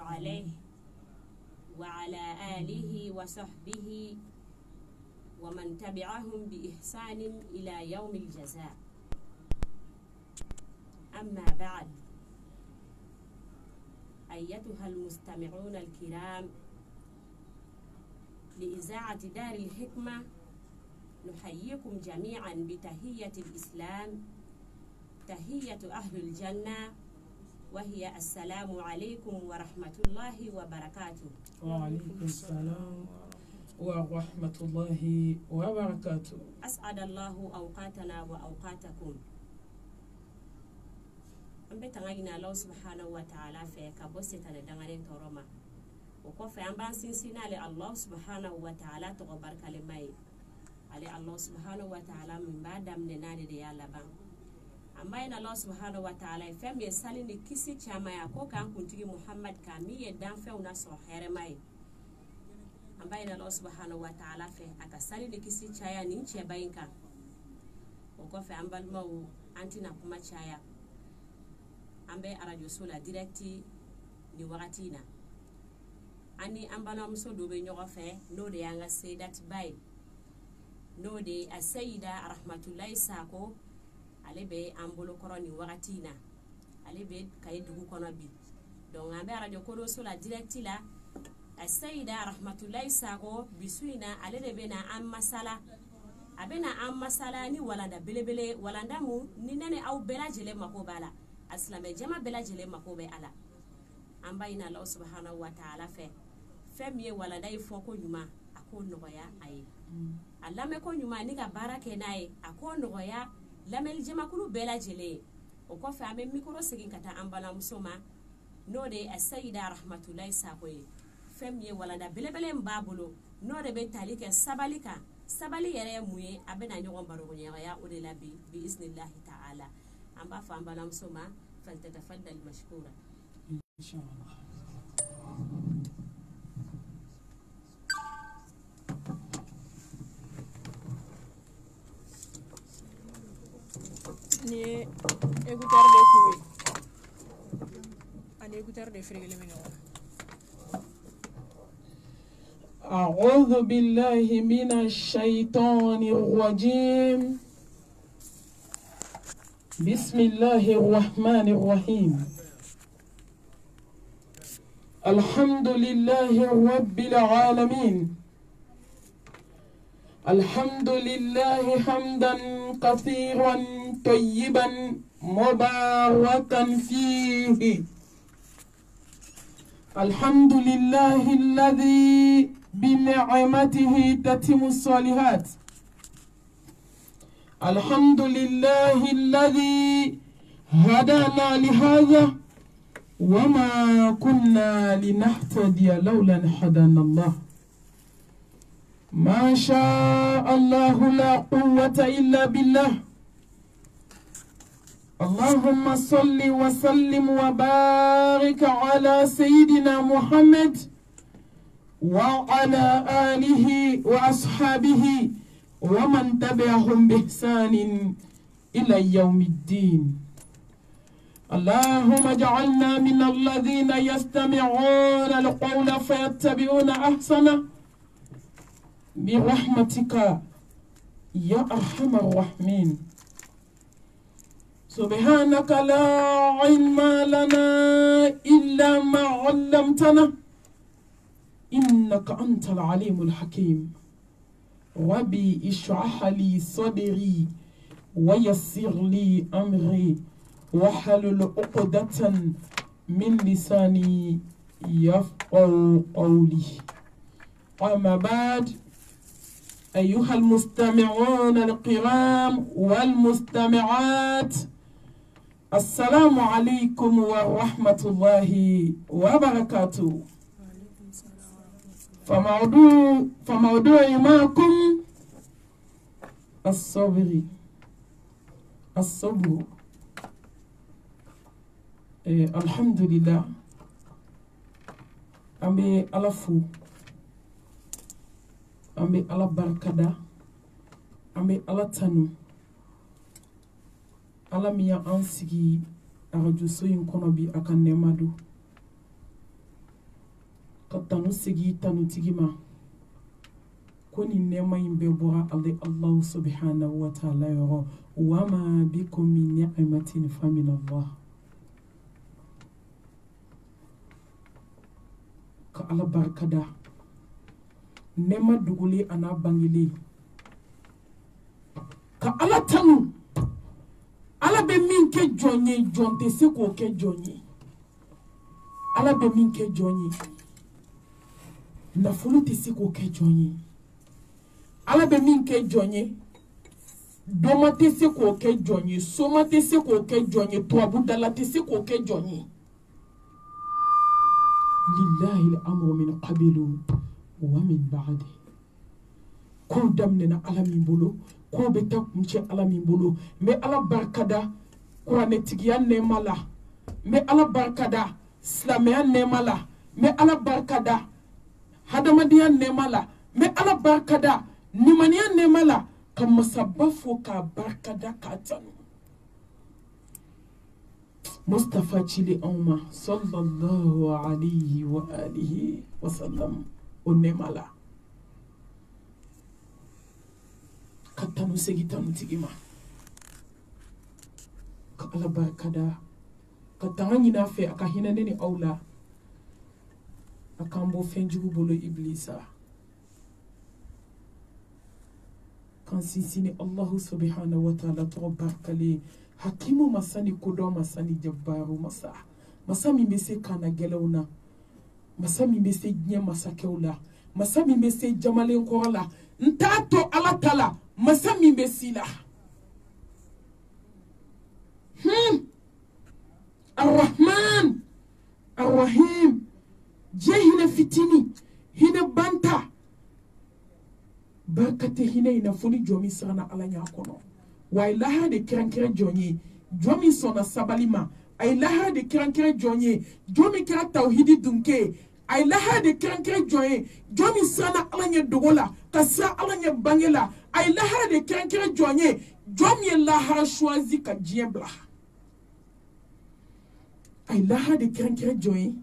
عليه وعلى آله وصحبه ومن تبعهم بإحسان إلى يوم الجزاء. أما بعد، أيتها المستمعون الكرام لإذاعة دار الحكمة، نحييكم جميعا بتحية الإسلام، تحية أهل الجنة، وهي السلام عليكم ورحمة الله وبركاته. وعليكم السلام ورحمة الله وبركاته. أسعد الله أوقاتنا وأوقاتكم. أمبتغينا الله سبحانه وتعالى في كبوسة دعانين تورما وكوفي أمبان سنسينا لله سبحانه وتعالى تغبر كلمة على الله سبحانه وتعالى من بعد من نادي ديالا بان. أما إن الله سبحانه وتعالى فهم يسالين كيسي شما يكو كان كنتي محمد كامي يدان فيونا سوحير ماي. أما إن الله سبحانه وتعالى فهم أكسالين كيسي شايا نينشي باينكا وكوفي أمبال مو أنتنا كما شايا أمبي أراجو سولا ديركتي ni wakatina ani ambana muso dobe nyoga fe no de yanga sayyidat bay no de asayida rahmatullahi sako alebe ambolo koroni wakatina alebe kay dugu kono bi donc ambe radio kodo sola directi la asayida rahmatullahi sako bisuina alebe na ammasala abena ammasala ni walanda belebele walanda mu ni nene au bela jele makobala aslame jama bela jele makobe ala amba ina Allah subhanahu wa ta'ala femiye wala dai foko nyuma ako nogoya ayi allame ko nyuma ni ga barake nae ako nogoya lamel jema kulu bela jele o ko fa ame mikoro sigin kata ambala musoma no de asayida rahmatullahi sakoye femiye wala da belebele mbabulo no de be talike sabali yere muye abena nyogon baro ya o de labi bi iznillah ta'ala amba fa ambala musoma faltatafaddal mashkura إن شاء الله. ni écouteur de coué ani écouteur de frégler mi non. أعوذ بالله من الشيطان الرجيم. بسم الله الرحمن الرحيم. الحمد لله رب العالمين. الحمد لله حمدا كثيرا طيبا مباركا فيه. الحمد لله الذي بنعمته تتم الصالحات. الحمد لله الذي هدانا لهذا وما كنا لنهتدي لولا أن هدانا الله. ما شاء الله لا قوة إلا بالله. اللهم صل وسلم وبارك على سيدنا محمد وعلى آله وأصحابه ومن تبعهم بإحسان إلى يوم الدين. اللهم اجعلنا من الذين يستمعون القول فيتبعون أحسنه برحمتك يا أرحم الراحمين. سبحانك لا علم لنا إلا ما علمتنا إنك أنت العليم الحكيم. ربي اشرح لي صدري ويسر لي أمري وحلل عقدة من لساني يفقهوا قولي. أما بعد، أيها المستمعون الكرام والمستمعات، السلام عليكم ورحمة الله وبركاته. فموضوع معكم الصبر. الحمد لله. أمي ألفو أمي ألا بركدا أمي ألا تنو ألا ميا أنسي أرجو سوين كونو بي أكن نمادو ka tanu sigi tanu tigima ko ni nɛɛma in bɛɛ bɔra Allah subhanahu wa ta'ala yɔrɔ wa ma bikum min ni'matin fa min Allah ka Ala barikada nɛɛma duguli a n'a bangeli ka Ala tanu Ala bɛ min kɛ jɔn ye jɔn tɛ se k'o kɛ jɔn ye Ala bɛ min kɛ jɔn ye nafolo tɛ se k'o kɛ jɔn ye Ala bɛ min kɛ jɔn ye dɔma tɛ se k'o kɛ jɔn ye soma tɛ se k'o kɛ jɔn ye tubabudala tɛ se k'o kɛ jɔn ye lillahi al-amru min qablu wa min ba'di kow daminɛna Ala min bolo kow bɛ taa kuncɛ Ala min bolo n bɛ Ala barikada kuranɛtigiya nɛɛma la n bɛ Ala barikada silamɛya nɛɛma la n bɛ Ala barikada hadamadenya nɛɛma la n bɛ Ala barikada nimaniya nɛɛma la ka masaba fo k'a barikada k'a tanu Mustafa cili anw ma sallallahu alayhi wa alihi wa sallam o nɛɛma la ka tanu segi tanu tigi ma ka Ala barikada ka tanga ɲini a fɛ a ka hinɛ ne ni aw la a k'an bɔ fɛnjugu bolo Iblisa kan sinsin Allahu subhanahu wa ta'ala tɔgɔ barikalen hakimu masa ni kodɔn masa ni jabbaru masa masa min bɛ se kana gɛlɛnw na masa min bɛ se diɲɛ masakɛw la masa min bɛ se jamalen kɔrɔ la n t'a to Ala ta la masa min bɛ si la Ar-Rahman Ar-Rahim diɲɛ hinɛ fitini hinɛ banta barika tɛ hinɛ in na fo ni jɔn min siranna Ala ɲɛ kɔnɔ wa a ye lahara de kɛrɛnkɛrɛn jɔn ye jɔn min sɔnna sabali ma a ye lahara de kɛrɛnkɛrɛn jɔn ye jɔn min kɛra tawhidi dunke ye a ye lahara de kɛrɛnkɛrɛn jɔn ye jɔn min siranna Ala ɲɛ dogo la ka siran Ala ɲɛ bange la a ye lahara de kɛrɛnkɛrɛn jɔn ye jɔn min ye lahara choisi ka diɲɛ bila a ye lahara de kɛrɛnkɛrɛn jɔn ye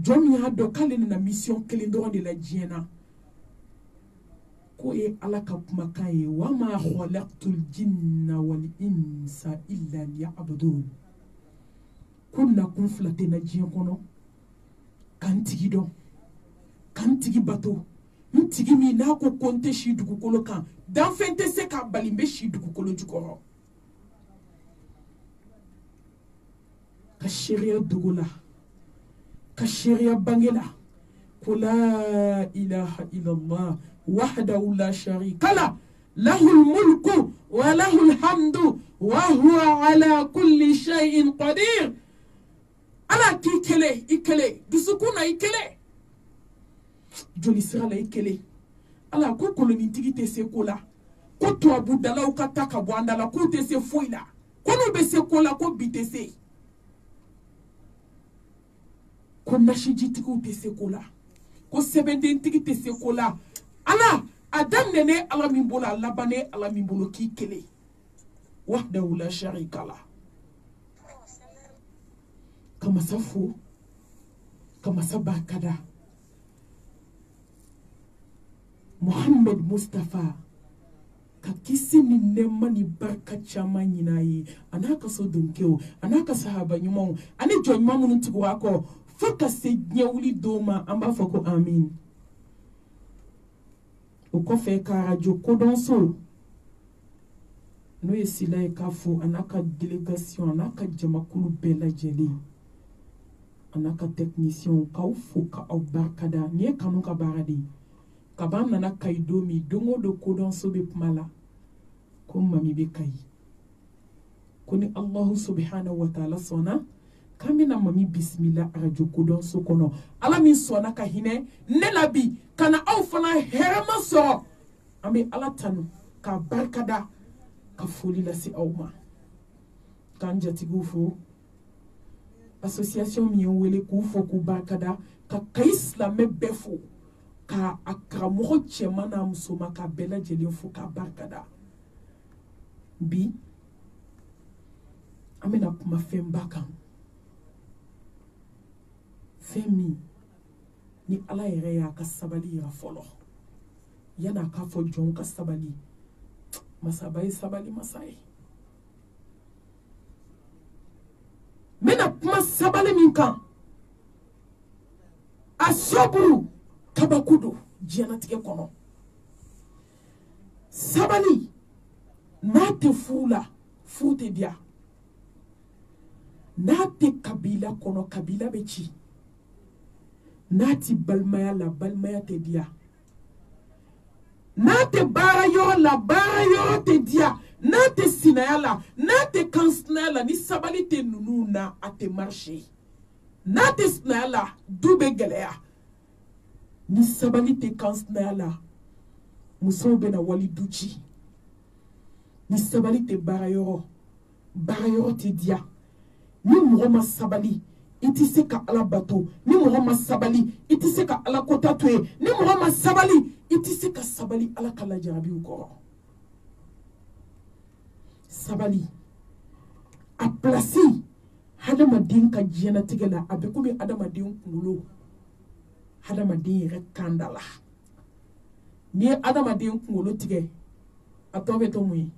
jɔn min y'a dɔn k'ale nana mission kelen dɔrɔn de la diɲɛ na ko ye Ala ka kumakan ye wa ma khalaqtul jinna wal insa illa liya'budun ko nakun fila tɛ na diɲɛ kɔnɔ k'an tigi dɔn k'an tigi bato n tigi min n'a ko ko n tɛ si dugukolo kan danfɛn tɛ se k'a bali n bɛ si dugukolo jukɔrɔ ka sariya dogo la ka sariya bange la ko la ilaha illallah wahdahu la sharika lah lahul mulku wa lahul hamdu wa huwa ala kulli shay'in qadir Ala k'i kele i kele dusukun na i kele joli sira la i kele Ala ko kolonitigi tɛ se ko la ko tubabudalaw ka ta ka bɔ an da la k'u tɛ se foyi la ko n'u bɛ se ko la ko bi tɛ se ko nasijitigiw tɛ se ko la ko sɛbɛndentigi tɛ se ko la Ala a daminɛ Ala min bolo a laban Ala min bolo k'i kele wahdahu la sharika lah ka masa fo ka masa barikada Muhammad Mustafa ka kisi ni nɛɛma ni barika caman ɲini a ye a n'a ka so donkew a n'a ka sahaba ɲumanw ani jɔn ɲuman minnu tugu a kɔ fo ka se diɲɛ wuli don ma an b'a fɔ ko amin o kɔfɛ ka radio kodɔnso n'o ye Sila ye k'a fo a n'a ka délégation a n'a ka jamakulu bɛɛ lajɛlen a n'a ka technicien k'aw fo k'aw barikada nin ye kanu ka baara de ye kab'an nana Kayi don min don o don kodɔnso bɛ kuma la ko mami bɛ Kayi ko ni Allahu subhanahu wa ta'ala sɔnna k'an bɛna mami bisimila radio kodɔnso kɔnɔ Ala min sɔnna ka hinɛ ne la bi ka na aw fana hɛrɛma sɔrɔ an bɛ Ala tanu k'a barikada ka foli lase aw ma k'an jatigiw fo association min ye wele k'u fo k'u barikada ka Kayi silamɛ bɛɛ fo ka a karamɔgɔ cɛman n'a musoman k'a bɛɛ lajɛlen fo k'a barikada bi an bɛna kuma fɛnba kan fɛn min ni ala yɛrɛ y'a ka sabali yira fɔlɔ yan'a k'a fɔ jɔnw ka sabali masaba ye sabali masa ye n bɛna kuma sabali min kan a soburu kabako don diɲɛlatigɛ kɔnɔ sabali n'a tɛ furu la furu tɛ diya n'a tɛ kabila kɔnɔ kabila bɛ ci n'a tɛ balimaya la balimaya tɛ diya n'a tɛ baara yɔrɔ la baara yɔrɔ tɛ diya n'a tɛ sinaya la n'a tɛ kansinaya la ni sabali tɛ ninnu na a tɛ marché n'a tɛ sinaya la du bɛ gɛlɛya ni sabali tɛ kansinaya la musow bɛ na wali du ci ni sabali tɛ baara yɔrɔ tɛ diya ni mɔgɔ ma sabali i tɛ se ka ala bato ni mɔgɔ ma sabali i tɛ se ka ala kota to yen ni mɔgɔ ma sabali i tɛ se ka sabali ala ka lajarabiw kɔrɔ sabali a pilasi hadamaden ka diɲɛlatigɛ la a bɛ komi hadamaden kunkolo hadamaden yɛrɛ kan da la n'i ye hadamaden kunkolo tigɛ a tɔ bɛ to mun ye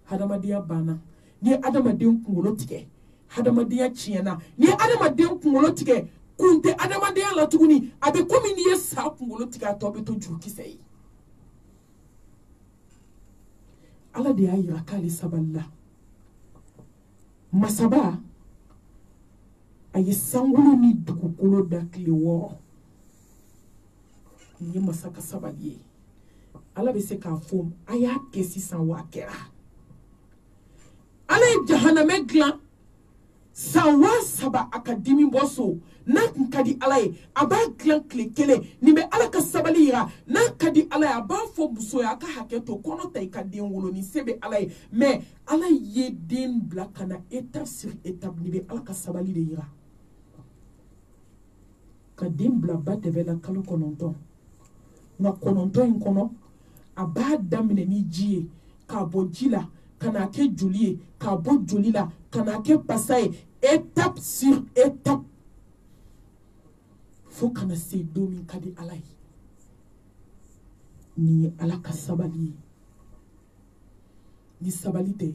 hadamadenya banna n'i ye hadamaden kunkolo tigɛ hadamadenya tiɲɛna n'i ye hadamaden kunkolo tigɛ kun tɛ hadamadenya la tuguni a bɛ komi n'i ye sa kunkolo tigɛ a tɔ bɛ to jurukisɛ ye ala de y'a yira k'ale sabali la masaba a ye sankolo ni dugukolo da tile 6 nin ye masa ka sabali ye ala bɛ se k'a fɔ a y'a kɛ sisan wa a kɛra ala ye jahanamɛ dilan san 3,000 a ka dimi bɔ so n'a kun ka di ala ye a b'a dilan tile 1 nin bɛ ala ka sabali yira n'a ka di ala ye a b'a fɔ muso ye a ka hakɛ to kɔnɔ ta i ka den wolo nin se bɛ ala ye mais ala ye den bila ka na étape sur étape nin bɛ ala ka sabali de yira ka den bila ba tɛbɛ la kalo 9 nka 9 in kɔnɔ a b'a daminɛ ni ji ye k'a bɔ ji la ka n'a kɛ joli ye k'a bɔ joli la ka n'a kɛ pasa ye étape sur étape fo kana se don min ka di ala ye nin ye ala ka sabali ye ni sabali tɛ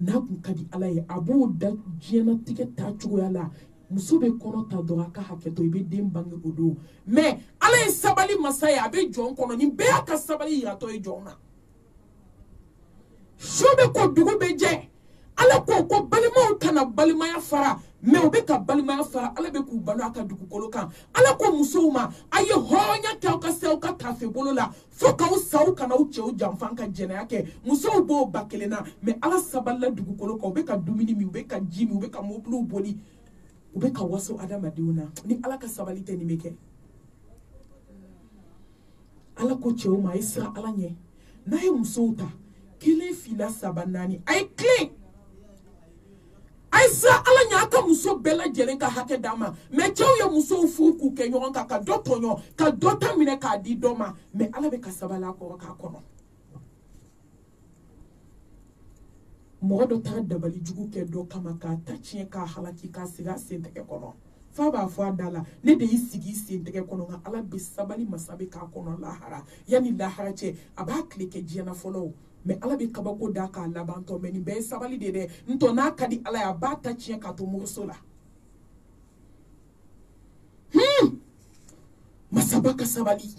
n'a kun ka di ala ye a b'o da diɲɛlatigɛ taa cogoya la muso bɛ kɔnɔ ta dɔrɔn a ka hakɛ to i bɛ den bange o don mais ala ye sabali masa ye a bɛ jɔn kɔnɔ nin bɛɛ y'a ka sabali yiratɔ ye jɔn na su bɛ ko dugu bɛ jɛ ala ko ko balimaw kana balimaya fara mais u bɛ ka balimaya fara ala bɛ k'u balo a ka dugukolo kan ala ko musow ma a ye hɔrɔnya kɛ aw ka se aw ka tafe bolo la fo k'aw sa aw kana aw cɛw janfa ka jɛnɛya kɛ musow b'o ba kelen na mais ala sabalila dugukolo kan u bɛ ka dumuni min u bɛ ka ji min u bɛ ka mobiliw boli u bɛ ka waso adamadenw na ni ala ka sabali tɛ nin bɛ kɛ ala ko cɛw ma a ye siran ala ɲɛ n'a ye musow ta 1 fila 3 4 a ye tilen a ye siran ala ɲɛ a ka muso bɛɛ lajɛlen ka hakɛ d'a ma mais cɛw ye musow furu k'u kɛ ɲɔgɔn kan ka dɔ tɔɲɔ ka dɔ ta minɛ k'a di dɔ ma mais ala bɛ ka sabali a kɔrɔ k'a kɔnɔ mɔgɔ dɔ t'a dabali jugu kɛ dɔ kama k'a ta tiɲɛ k'a halaki k'a sigi a sen tɛgɛ kɔnɔ fa b'a fɔ a da la ne de y'i sigi sen tɛgɛ kɔnɔ nka ala bɛ sabali masa bɛ k'a kɔnɔ lahara yanni lahara cɛ a b'a tile kɛ diɲɛna fɔlɔ mais ala bɛ kabako da k'a labantɔ mais nin bɛɛ ye sabali de dɛ ntɔ n'a ka di ala ye a b'a ta tiɲɛ k'a to moriso la masaba ka sabali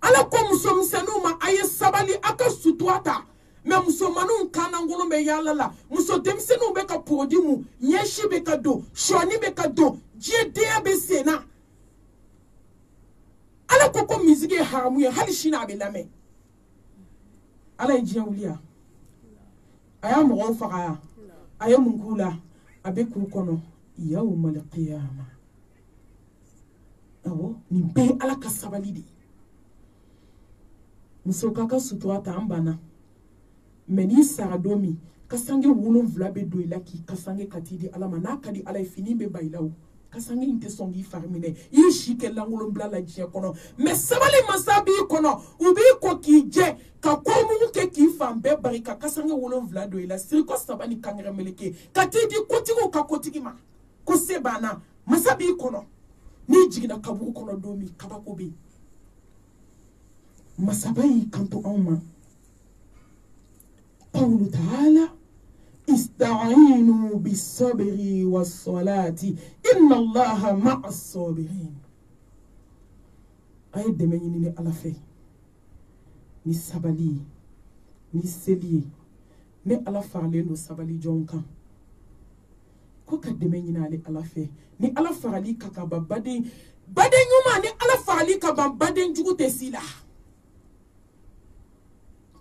ala ko musomisɛnninw ma a ye sabali a ka sutura ta mais musomaninw kanangolo bɛ yaala la muso denmisɛnninw bɛ ka pɔgɔdi mu ɲɛsi bɛ ka don sɔɔni bɛ ka don diɲɛdenya bɛ sen na ala ko ko misigi ye haramu ye hali sini a bɛ lamɛn ala ye diɲɛ wuli yan a y'a mɔgɔw faga yan a ye mun k'u la a bɛ k'u kɔnɔ yawmal qiyama awɔ nin bɛɛ ye ala ka sabali de ye muso k'a ka sutura ta an banna mais n'i sara don min kasange 7 bɛ don i la k'i kasange ka t'i di ala ma n'a ka di ala ye fini bɛ ba i la o kasange in tɛ sɔn k'i fari minɛ i ye si kɛ lankolon bila la diɲɛ kɔnɔ mais sabali masa b'i kɔnɔ u b'i ko k'i jɛ ka kɔmugu kɛ k'i fan bɛɛ bari ka kasange 7 don i la siriko 3 ni kangɛrɛ meleke ka t'i di kotigiw ka kotigi ma ko se banna masabi kono ni jigina kaburu kono domi kabako be masabai kanto anma qawlu ta'ala ista'inu bis-sabri was-salati inna allaha ma'as-sabirin ay deme ni ala fe ni sabali ni seli ni ala farale no sabali jonka ko ka deme ni ala fe ni ala farali kaka baden nyuma ni ala farali ka baden jugu tesila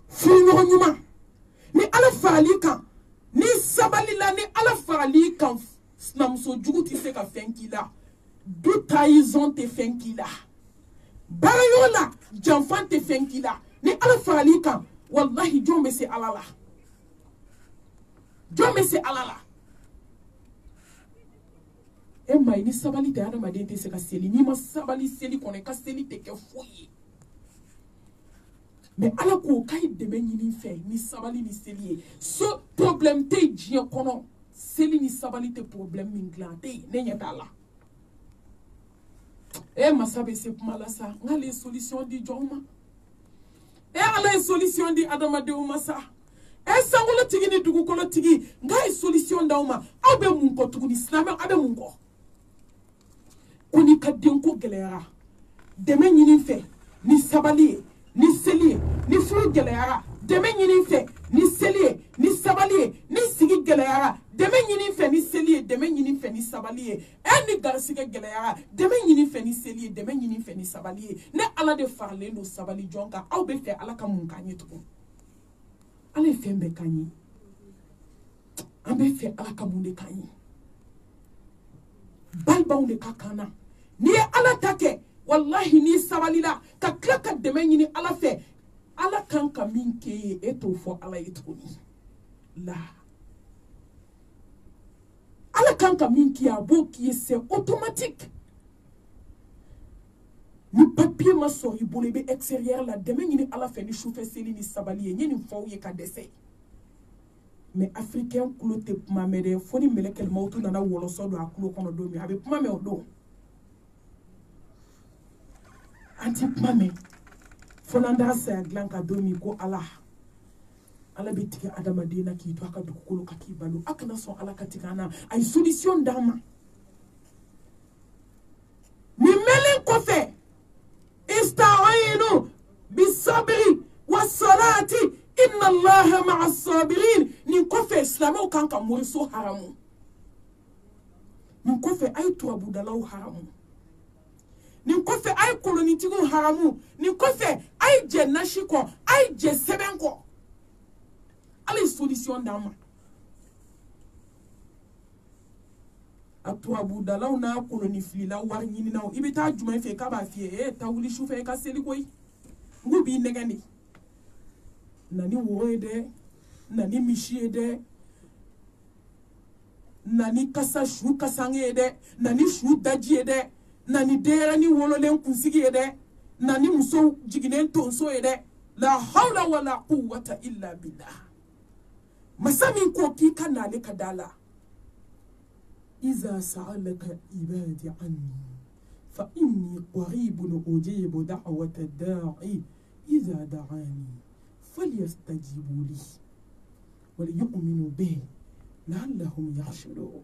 funo nyuma ni ala farali ka ni sabali la ni ala farali ka namso jugu ti se ka fenkila du trahison te fenkila barayola janfan te fenkila ni ala farali ka wallahi jombe se alala Emma ni sabali te adama den te se ka seli ni ma sabali seli kono ka seli te ke foyi mais ala ko kay deme nyini fe ni sabali ni seli so problème te jien kono seli ni sabali te problème min glante ne nyata la ma sabe se mala sa ngale solution di joma ala solution di adama de umasa sangolo tigi ni dugu kolo tigi ngai solution dauma abe mun ko tugu ni islam abe mun ko kuni kadden ko gelera deme nyini fe ni sabali ni seli ni furu gelera deme nyini fe ni seli ni sabali ni sigi gelera deme nyini fe ni seli deme nyini fe ni sabali ni garsige gelera deme nyini fe ni seli deme nyini fe ni sabali ne ala de farle no sabali jonka aw be fe ala ka mun kanye tugu ala fembe kanyi ambe fe ala ka mun de kanyi balba unde kakana ni ala take wallahi ni sabalila ka klaka deme nyini ala fe ala kan ka minke eto fo ala yetuni la ala kan ka minke aboki c'est automatique ni papier ma so ibole be extérieur la deme nyini ala fe ni choufe seli ni sabali nyini fo ye ka dese mais africain kulo te kuma mede foni melekel mautu nana wolo so do akulo kono do mi abe kuma me odo anti kuma me fonanda sa glanka do mi ko ala bitike adama dina ki to aka dukulu ka ki balu akana so ala katikana ay solution dama mi melen ko fe ista'inu bis-sabri was-salati inna allaha ma'as-sabirin ni ko fe islamo kan ka muriso haramu ni ko fe ay to abudalau haramu ni ko fe ay kolonitigo haramu ni ko fe ay je nashiko ay je sebenko ala solution dama atu abudalau na koloniflila war nyini na ibita juma fe ka ba fie tawuli shufe ka seli koy ngubi negani nani woede nani mishiede nani kasa shu kasangede nani shu dajiede nani dera ni wololen kunsigede nani muso jiginen tonso ede la hawla wala quwwata illa billah masami ko ki kanale kadala iza sa'alaka ibadi anni fa inni qaribun ujibu da'wata ad-da'i iza da'ani falyastajibu li wa liyu'minu bi la'allahum yakhshurun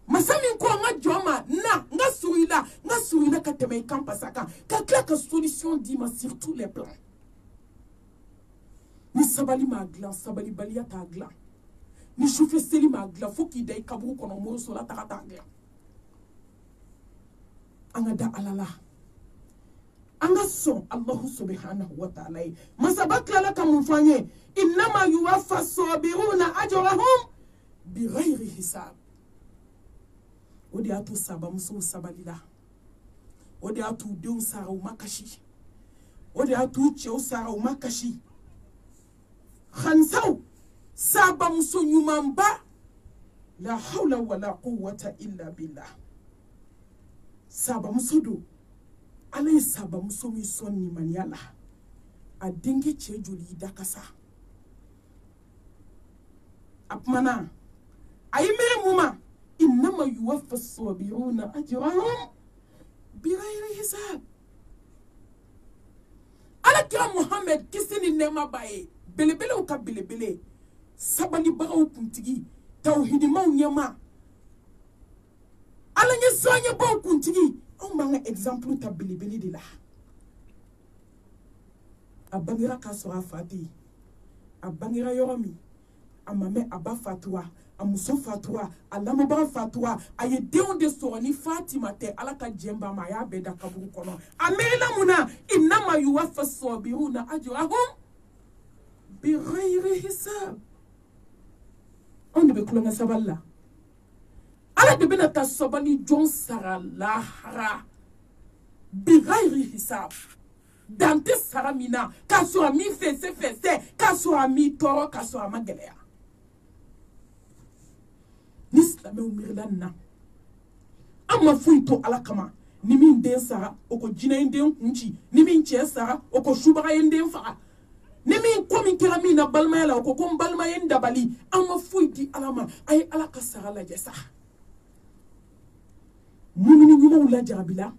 masami ko ngajoma nga suila ka teme kampasaka ka klaka solution di ma sur tous les plans ni sabali magla sabali balia tagla ni choufe seli magla foki day kaburu kono mo so la takatagla anga da alala anga so Allah subhanahu wa ta'ala masabakla laka mfanye inma yuwaffa as-sabiruna ajrahum bighayri hisab odi atu saba muso sabalila odi atu deun sara umakashi odi atu cheu sara umakashi khansau saba muso nyumamba la hawla wala quwwata illa billah saba muso do ale saba muso mi sonni maniala adingi chejuli dakasa apmana ayimere muma inma يوفى الصابرون أجرهم بغير حساب. على كلام محمد كسني نما باي بلي بلي وكبلي بلي sabali bagaw kuntigi tawhidi maw nyama ala nya sonya baw kuntigi on banga exemple tabili beli de la abangira kasora fati abangira yoromi amame aba fatwa amuso fatwa alama ba fatwa aye deon de soni Fatima te ala ka jemba ma ya beda kaburu kono amela muna inma yuwaffa sabiruna ajrahum bighayri hisab. On devait cloner saballa. Ala de benata sabali jon sara lahara. Birairi hisab. Dante saramina. Kaso ami fese. Kaso ami toro. Kaso ama gelea. Nislame umirlana. Ama fuito ala kama. Nimi nden sara. Oko jina nden kunchi. Nimi nche sara. Oko shubara nden fara. Nemi komi kirami na balma la ko kom balma yenda bali ama fuiti alama ay ala kasara la jessa mumini nyuma ula jarabila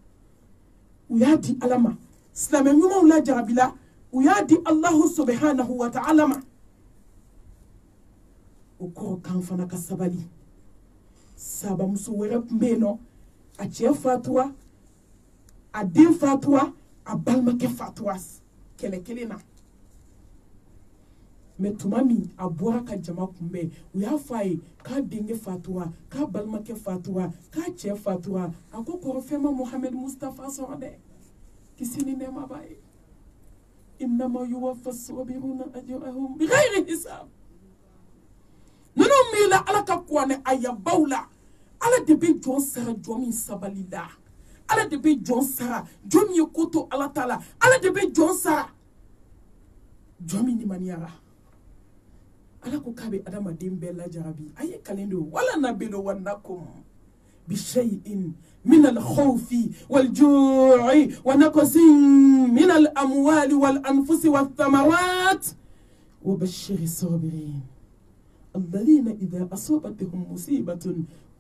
uyadi alama islam nyuma ula jarabila uyadi Allah subhanahu wa ta'ala ma uko kan fana kasabali saba muso wera mbeno a che fatwa a din fatwa a balma ke fatwas kele na metumami abura ka jama kumbe uya fai ka dinge fatwa ka balma ke fatwa ka che fatwa akoko fema Muhammad Mustafa sorde kisini ne mabai innama yuwaffa as-sabiruna ajrahum bighayri hisab nunu mila ala ka kwane ayabawla ala de be jon sara jomi sabalida ala de be jon sara jomi koto ala tala ala de be jon sara jomi ni maniara ala ko kabe adama dimbe la jarabi aye kalendo wala nabilo wanakum بشيء من الخوف والجوع ونقص من الأموال والأنفس والثمرات وبشر الصابرين الذين إذا أصابتهم مصيبة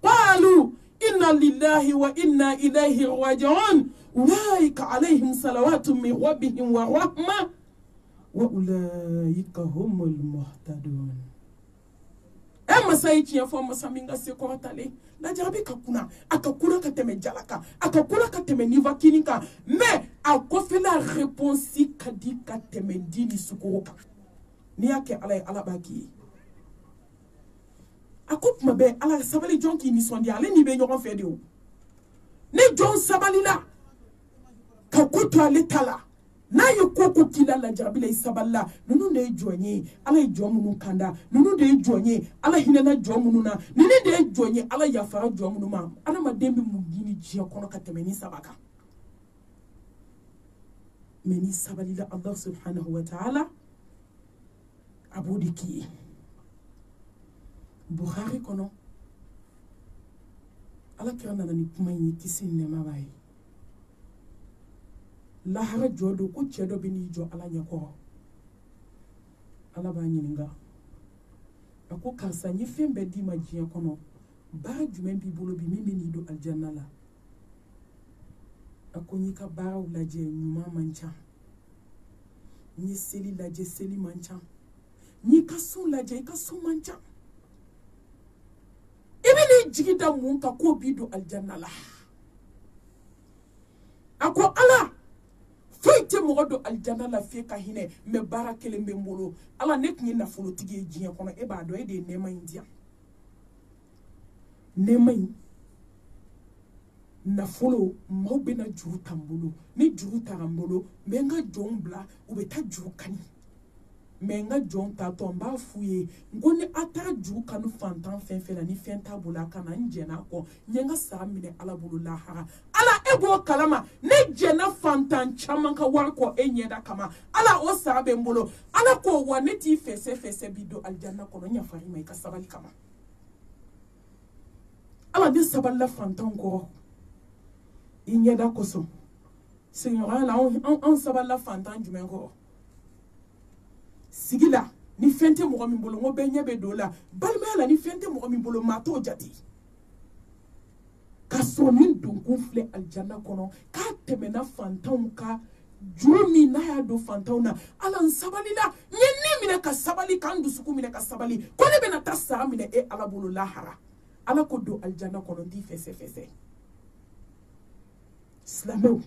قالوا إنا لله وإنا إليه راجعون أولئك عليهم صلوات من ربهم ورحمة وأولئك هم المهتدون. Emma saiki ya foma saminga se korotale la jarabi kakuna akakuna kateme jalaka akakuna kateme niva kininka me akofela réponse kadi kateme dini sukuruka ni yake ala baki akup mabe ala sabali jonki ni sondi ale ni be nyoron fede o ni jon sabali la kakuto ale tala na yokoko kila la jabila isaballa nunu de joanye ala jomunu kanda nunu de joanye ala hinana jomununa nini de joanye ala yafara jomunuma ana madembe mugini jia kono katemeni sabaka meni sabalila Allah subhanahu wa ta'ala abudiki Bukhari kono ala kirana ni kuma yi kisine mabai lahara jodo ko chedo bini jo ala nyako ala ba nyininga ako kansa nyi fembe di majiya kono ba jumen bi bolo bi mimi ni do aljanna la ako nyi ka ba ulaje nyuma mancha nyi seli laje seli mancha nyi ka su laje ka su mancha ibini jigida mun ka ko bi do aljanna la ako ala Foyte modo aljana la fe ka hine me bara kelembe mbolo ala nek ni na folo tige jiya kono e ba do e de nema india nema na folo mo be na juru tambolo ni juru tarambolo me nga jombla u be ta juru kani me nga jonta tomba fuye ngoni ata juru kanu fantan fenfela ni fenta bola kana njena ko nyenga sa mine ala bulu lahara ala ebo kalama ne jena fantan chamanka warko enyeda kama ala o sabe mbolo ala ko waneti fese bido aljanna kono nya fari mai kasabali kama ala de saballa fantan ko inyeda koso senyora la on saballa fantan jumengo sigila ni fente mo mi mbolo ngo benye be dola balma la ni fente mo mi mbolo mato jati sɔrɔ nin donkun filɛ alijanna kɔnɔ k'a tɛmɛna fantanw ka juru min n'a y'a don fantanw na ala n sabalila n ye nin minɛ ka sabali k'an dusukun minɛ ka sabali ko ne bɛna taa sara minɛ e ala bolo lahara ala ko don alijanna kɔnɔ n t'i fɛsɛfɛsɛ silamɛw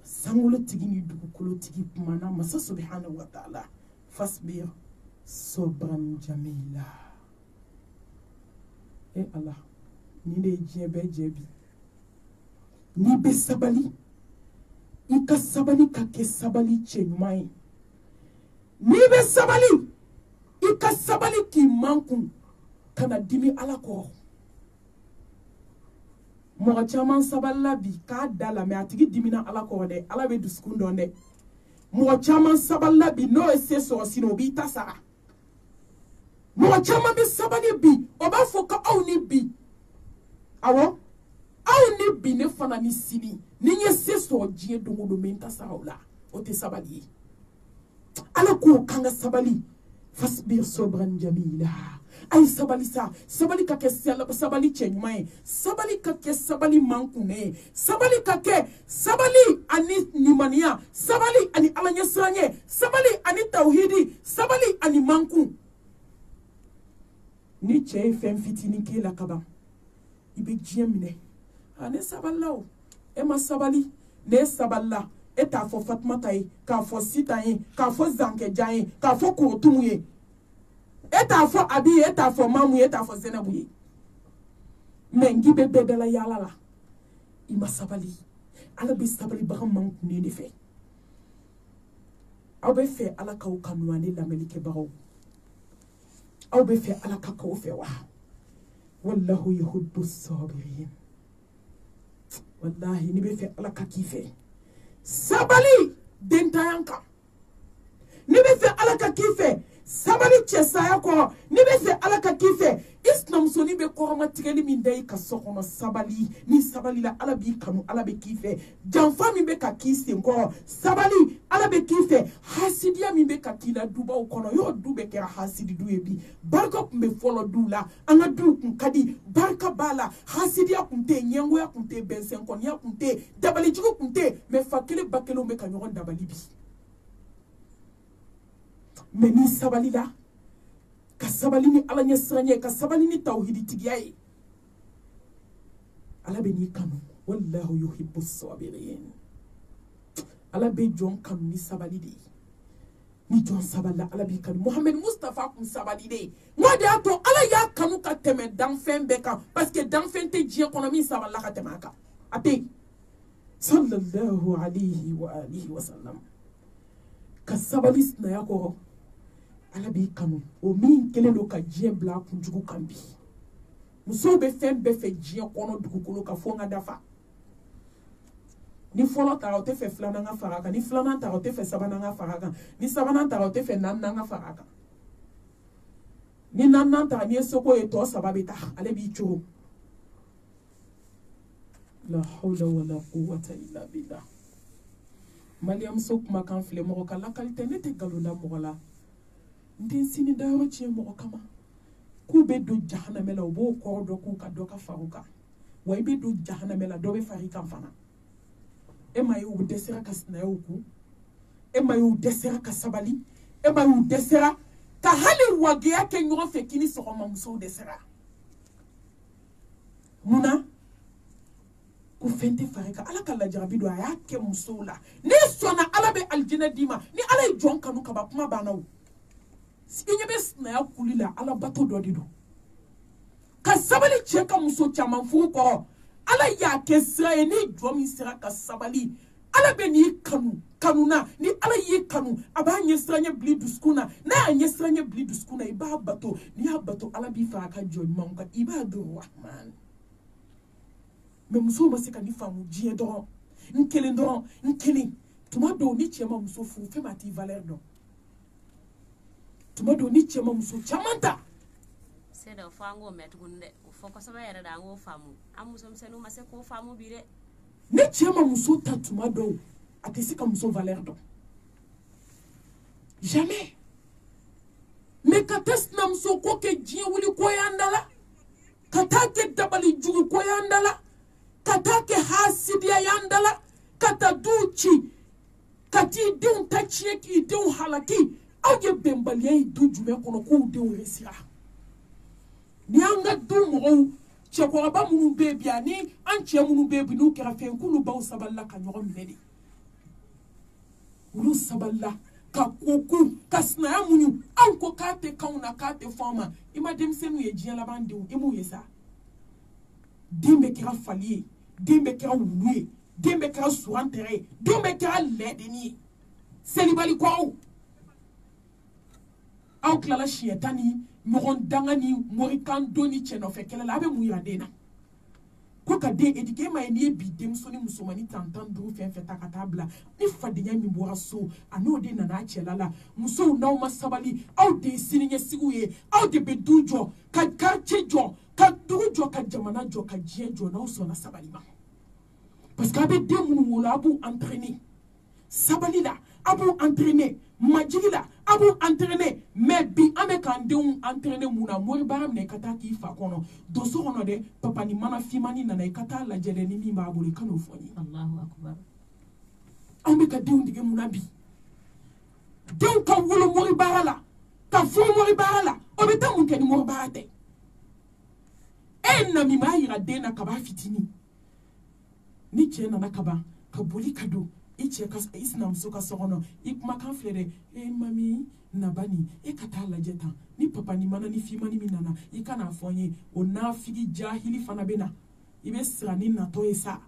sankolotigi ni dugukolotigi kumana masa subhanahu wa ta'ala fasbir sobran jamila e ala ni de diɲɛ bɛɛ jɛ bi n'i bɛ sabali i ka sabali ka kɛ sabali cɛ ɲuman ye n'i bɛ sabali i ka sabali k'i mankun ka na dimi ala kɔrɔ mɔgɔ caman sabalila bi k'a da la mɛ a tigi dimina ala kɔrɔ dɛ ala bɛ dusukun dɔn dɛ mɔgɔ caman sabalila bi n'o ye se sɔrɔ sini o b'i ta sara mɔgɔ caman bɛ sabali bi o b'a fɔ ko aw ni bi awɔ aw ni bi ne fana ni sini ni n ye se sɔrɔ diɲɛ don o don n bɛ n ta sara o la o tɛ sabali ye ala k'o kan ka sabali fasbir sobran jamila a ye sabali sa sabali ka kɛ sabali cɛ ɲuman ye sabali ka kɛ sabali mankunnen ye sabali ka kɛ sabali ani nimaniya sabali ani ala ɲɛsiranɲɛ sabali ani tawhidi sabali ani mankun ni cɛ ye fɛn fitinin k'e la kaban i bɛ diɲɛ minɛ ne sabalila o e ma sabali ne sabalila e t'a fɔ fatumata ye k'a fɔ sitan ye k'a fɔ zankɛjan ye k'a fɔ korotumu ye e t'a fɔ abi ye e t'a fɔ mamu ye e t'a fɔ zɛnɛbu ye mɛ n k'i bɛ bɛɛ dala yaala la i ma sabali ala bɛ sabalibaga mankunnen de fɛ aw bɛ fɛ ala k'aw kanu ani lamɛnnikɛbagaw aw bɛ fɛ ala ka k'aw fɛ wa wallahu yuhibbu sabirin wallahi ni bɛ fɛ ala ka k'i fɛ sabali dentanya kan ni bɛ fɛ ala ka k'i fɛ sabali cɛsaya kɔrɔ ni bɛ fɛ ala ka k'i fɛ i sinamusonin bɛ kɔrɔmatigɛli min da i ka so kɔnɔ sabali ni sabali la ala b'i kanu ala bɛ k'i fɛ janfa min bɛ ka k'i senkɔrɔ sabali ala bɛ k'i fɛ hasidiya min bɛ ka k'i la dubaw kɔnɔ y'o du bɛɛ kɛra hasidi du ye bi barika tun bɛ fɔlɔ du la an ka duw kun ka di barika b'a la hasidiya kun tɛ yen ɲɛngoya kun tɛ yen bɛnsɛnkɔniya kun tɛ yen dabalijugu kun tɛ yen mɛ fa kelen ba kelenw bɛ ka ɲɔgɔn dabali bi mɛ ni sabali la ka sabali ni ala ɲɛsiranɲɛ ka sabali ni tawhiditigiya ye ala bɛ n'i kanu wallahu yuhibbu sabirin ala bɛ jɔn kanu ni sabali de ye ni jɔn sabalila ala b'i kanu muhammed mustafa kun sabali de ye o de y'a to ala y'a kanu ka tɛmɛ danfɛn bɛɛ kan parce que danfɛn tɛ diɲɛ kɔnɔ min sabalila ka tɛmɛ a kan a tɛ yen sallallahu alayhi wa alihi wa sallam ka sabali sinaya kɔrɔ ala b'i kanu o min kelen don ka diɲɛ bila a kunjugu kan bi musow bɛ fɛn bɛɛ fɛ diɲɛ kɔnɔ dugukolo ka fɔ n ka dafa ni fɔlɔ tara o tɛ fɛ filanan ka fara a kan ni filanan tara o tɛ fɛ sabanan ka fara a kan ni sabanan tara o tɛ fɛ naaninan ka fara a kan ni naaninan tara n'i ye seko ye tɔ saba bɛ taa ale b'i cogo la hawla wala quwwata illa billah maliyamuso kumakan filɛ mɔgɔ ka lakali tɛ ne tɛ nkalon da mɔgɔ la n tɛ sini dayɔrɔ tiɲɛ mɔgɔ kama k'u bɛ don jahanamɛ la u b'o kɔrɔ dɔn k'u ka dɔ ka fara u kan wa i bɛ don jahanamɛ la dɔ bɛ fara i kan fana e ma ye u dɛsɛra ka sinayaw kun e ma ye u dɛsɛra ka sabali e ma ye u dɛsɛra ka hali wageya kɛ ɲɔgɔn fɛ k'i ni sɔgɔma musow dɛsɛra munna ko fɛn tɛ fara i kan ala ka lajarabi don a y'a kɛ musow la n'i sɔnna ala bɛ alijinɛ d'i ma ni ala ye jɔn kanu kaba kuma banna o i ɲɛ bɛ sinaya kuli la ala bato dɔ de don ka sabali cɛ ka muso caman furu kɔrɔ ala y'a kɛ sira ye ni jɔn min sera ka sabali ala bɛ n'i kanu na ni ala y'i kanu a b'a ɲɛsiranɲɛ bili dusukun na n'a y'a ɲɛsiranɲɛ bili dusukun na i b'a bato n'i y'a bato ala b'i fara a ka jɔn ɲumanw kan i b'a dɔn rahman mɛ musow ma se ka ni faamu diɲɛ dɔrɔn n kelen tuma dɔw ni cɛ ma muso furu fɛn ma t'i valeur dɔn tuma dɔw ni cɛ ma muso caman ta se da fɔ an k'o mɛn tuguni dɛ o fɔ kosɛbɛ yɛrɛ de an k'o faamu an musomisɛnninw ma se k'o faamu bi dɛ ni cɛ ma muso ta tuma dɔw a tɛ se ka muso valeur dɔn jamais mais ka taa sinamuso ko kɛ diɲɛ wuli ko y'an da la ka katake dabali jugu ko yandala katake hasidiya yandala kata duci kati denw ta tiɲɛ k'i denw halaki aw ye bɛnbaliya ye du jumɛn kɔnɔ k'u denw resira ni an ka du mɔgɔw cɛkɔrɔba minnu bɛ bi ani an cɛ minnu bɛ bi n'u kɛra fɛn k'olu baw sabalila ka ɲɔgɔn minɛ de olu sabalila ka koku ka sinaya muɲu anw ko k'a tɛ k'anw na k'a tɛ fɔ an ma i ma denmisɛnninw ye diɲɛ laban denw i m'u ye sa den bɛ kɛra fali ye den bɛ kɛra wulu ye den bɛ kɛra suwantɛrɛ ye den bɛ kɛra lɛdeni ye selibalikɔrɔw aw tilala siɲɛ tan ni ɲɔgɔn danga ni morikan don ni cɛ nɔfɛ kɛlɛ la a bɛ mun yira den na ko ka den éduquer ma ye n'i ye bi denmuso ni musomani tan 15 fɛn fɛn ta ka taa bila ni fadenya min bɔra so a n'o de nana a cɛla la musow n'aw ma sabali aw de ye siniɲɛsigiw ye aw de bɛ du jɔ ka quartier jɔ ka dugu jɔ ka jamana jɔ ka diɲɛ jɔ n'aw sɔnna sabali ma parce que a bɛ den minnu wolo a b'u entraîner sabali la a b'u entraîner majigi la a b'u entraîner mais bi an bɛ k'an denw entraîner mun na mori baara minɛ i ka taa k'i fa kɔnɔ donso kɔnɔ dɛ papa ni mana finmani nana i ka taa lajɛ dɛ ni min b'a bolo i ka n'o fɔ n ye Allahu akbar an bɛ ka denw dege mun na bi denw ka wolo mori baara la ka furu mori baara la o bɛ taa mun kɛ ni mori baara tɛ e ye nami m'a yira den na kaba fitinin ni cɛ nana kaban ka boli ka don i cɛ ka i sinamuso ka so kɔnɔ i kumakan filɛ dɛ e mami nabani e ka taa lajɛ tan ni papa ni mana ni finmani min nana i ka n'a fɔ n ye o nafigi jahili fana bɛ na i bɛ siran ni natɔ ye sa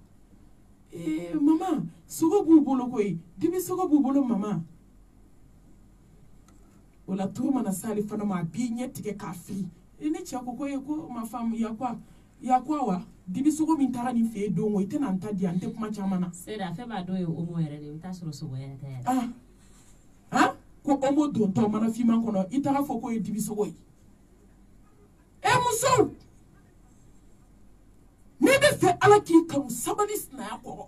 mama sogo b'u bolo koyi dibi sogo b'u bolo mama o la turu mana s'ale fana ma a b'i ɲɛ tigɛ k'a fili ni cɛ ko ko ma faamu ya quoi wa dibi sogo min taara nin fɛ yen don o i tɛna n ta di yan n tɛ kuma caman na Sera fɛn b'a dɔw ye omo yɛrɛ de i bɛ taa sɔrɔ sogo yɛrɛ tɛ yɛrɛ ko omo dontɔ mana finman kɔnɔ i taga fɔ k'o ye dibi sogo ye musow n'i bɛ fɛ ala k'i kanu sabali sinaya kɔrɔ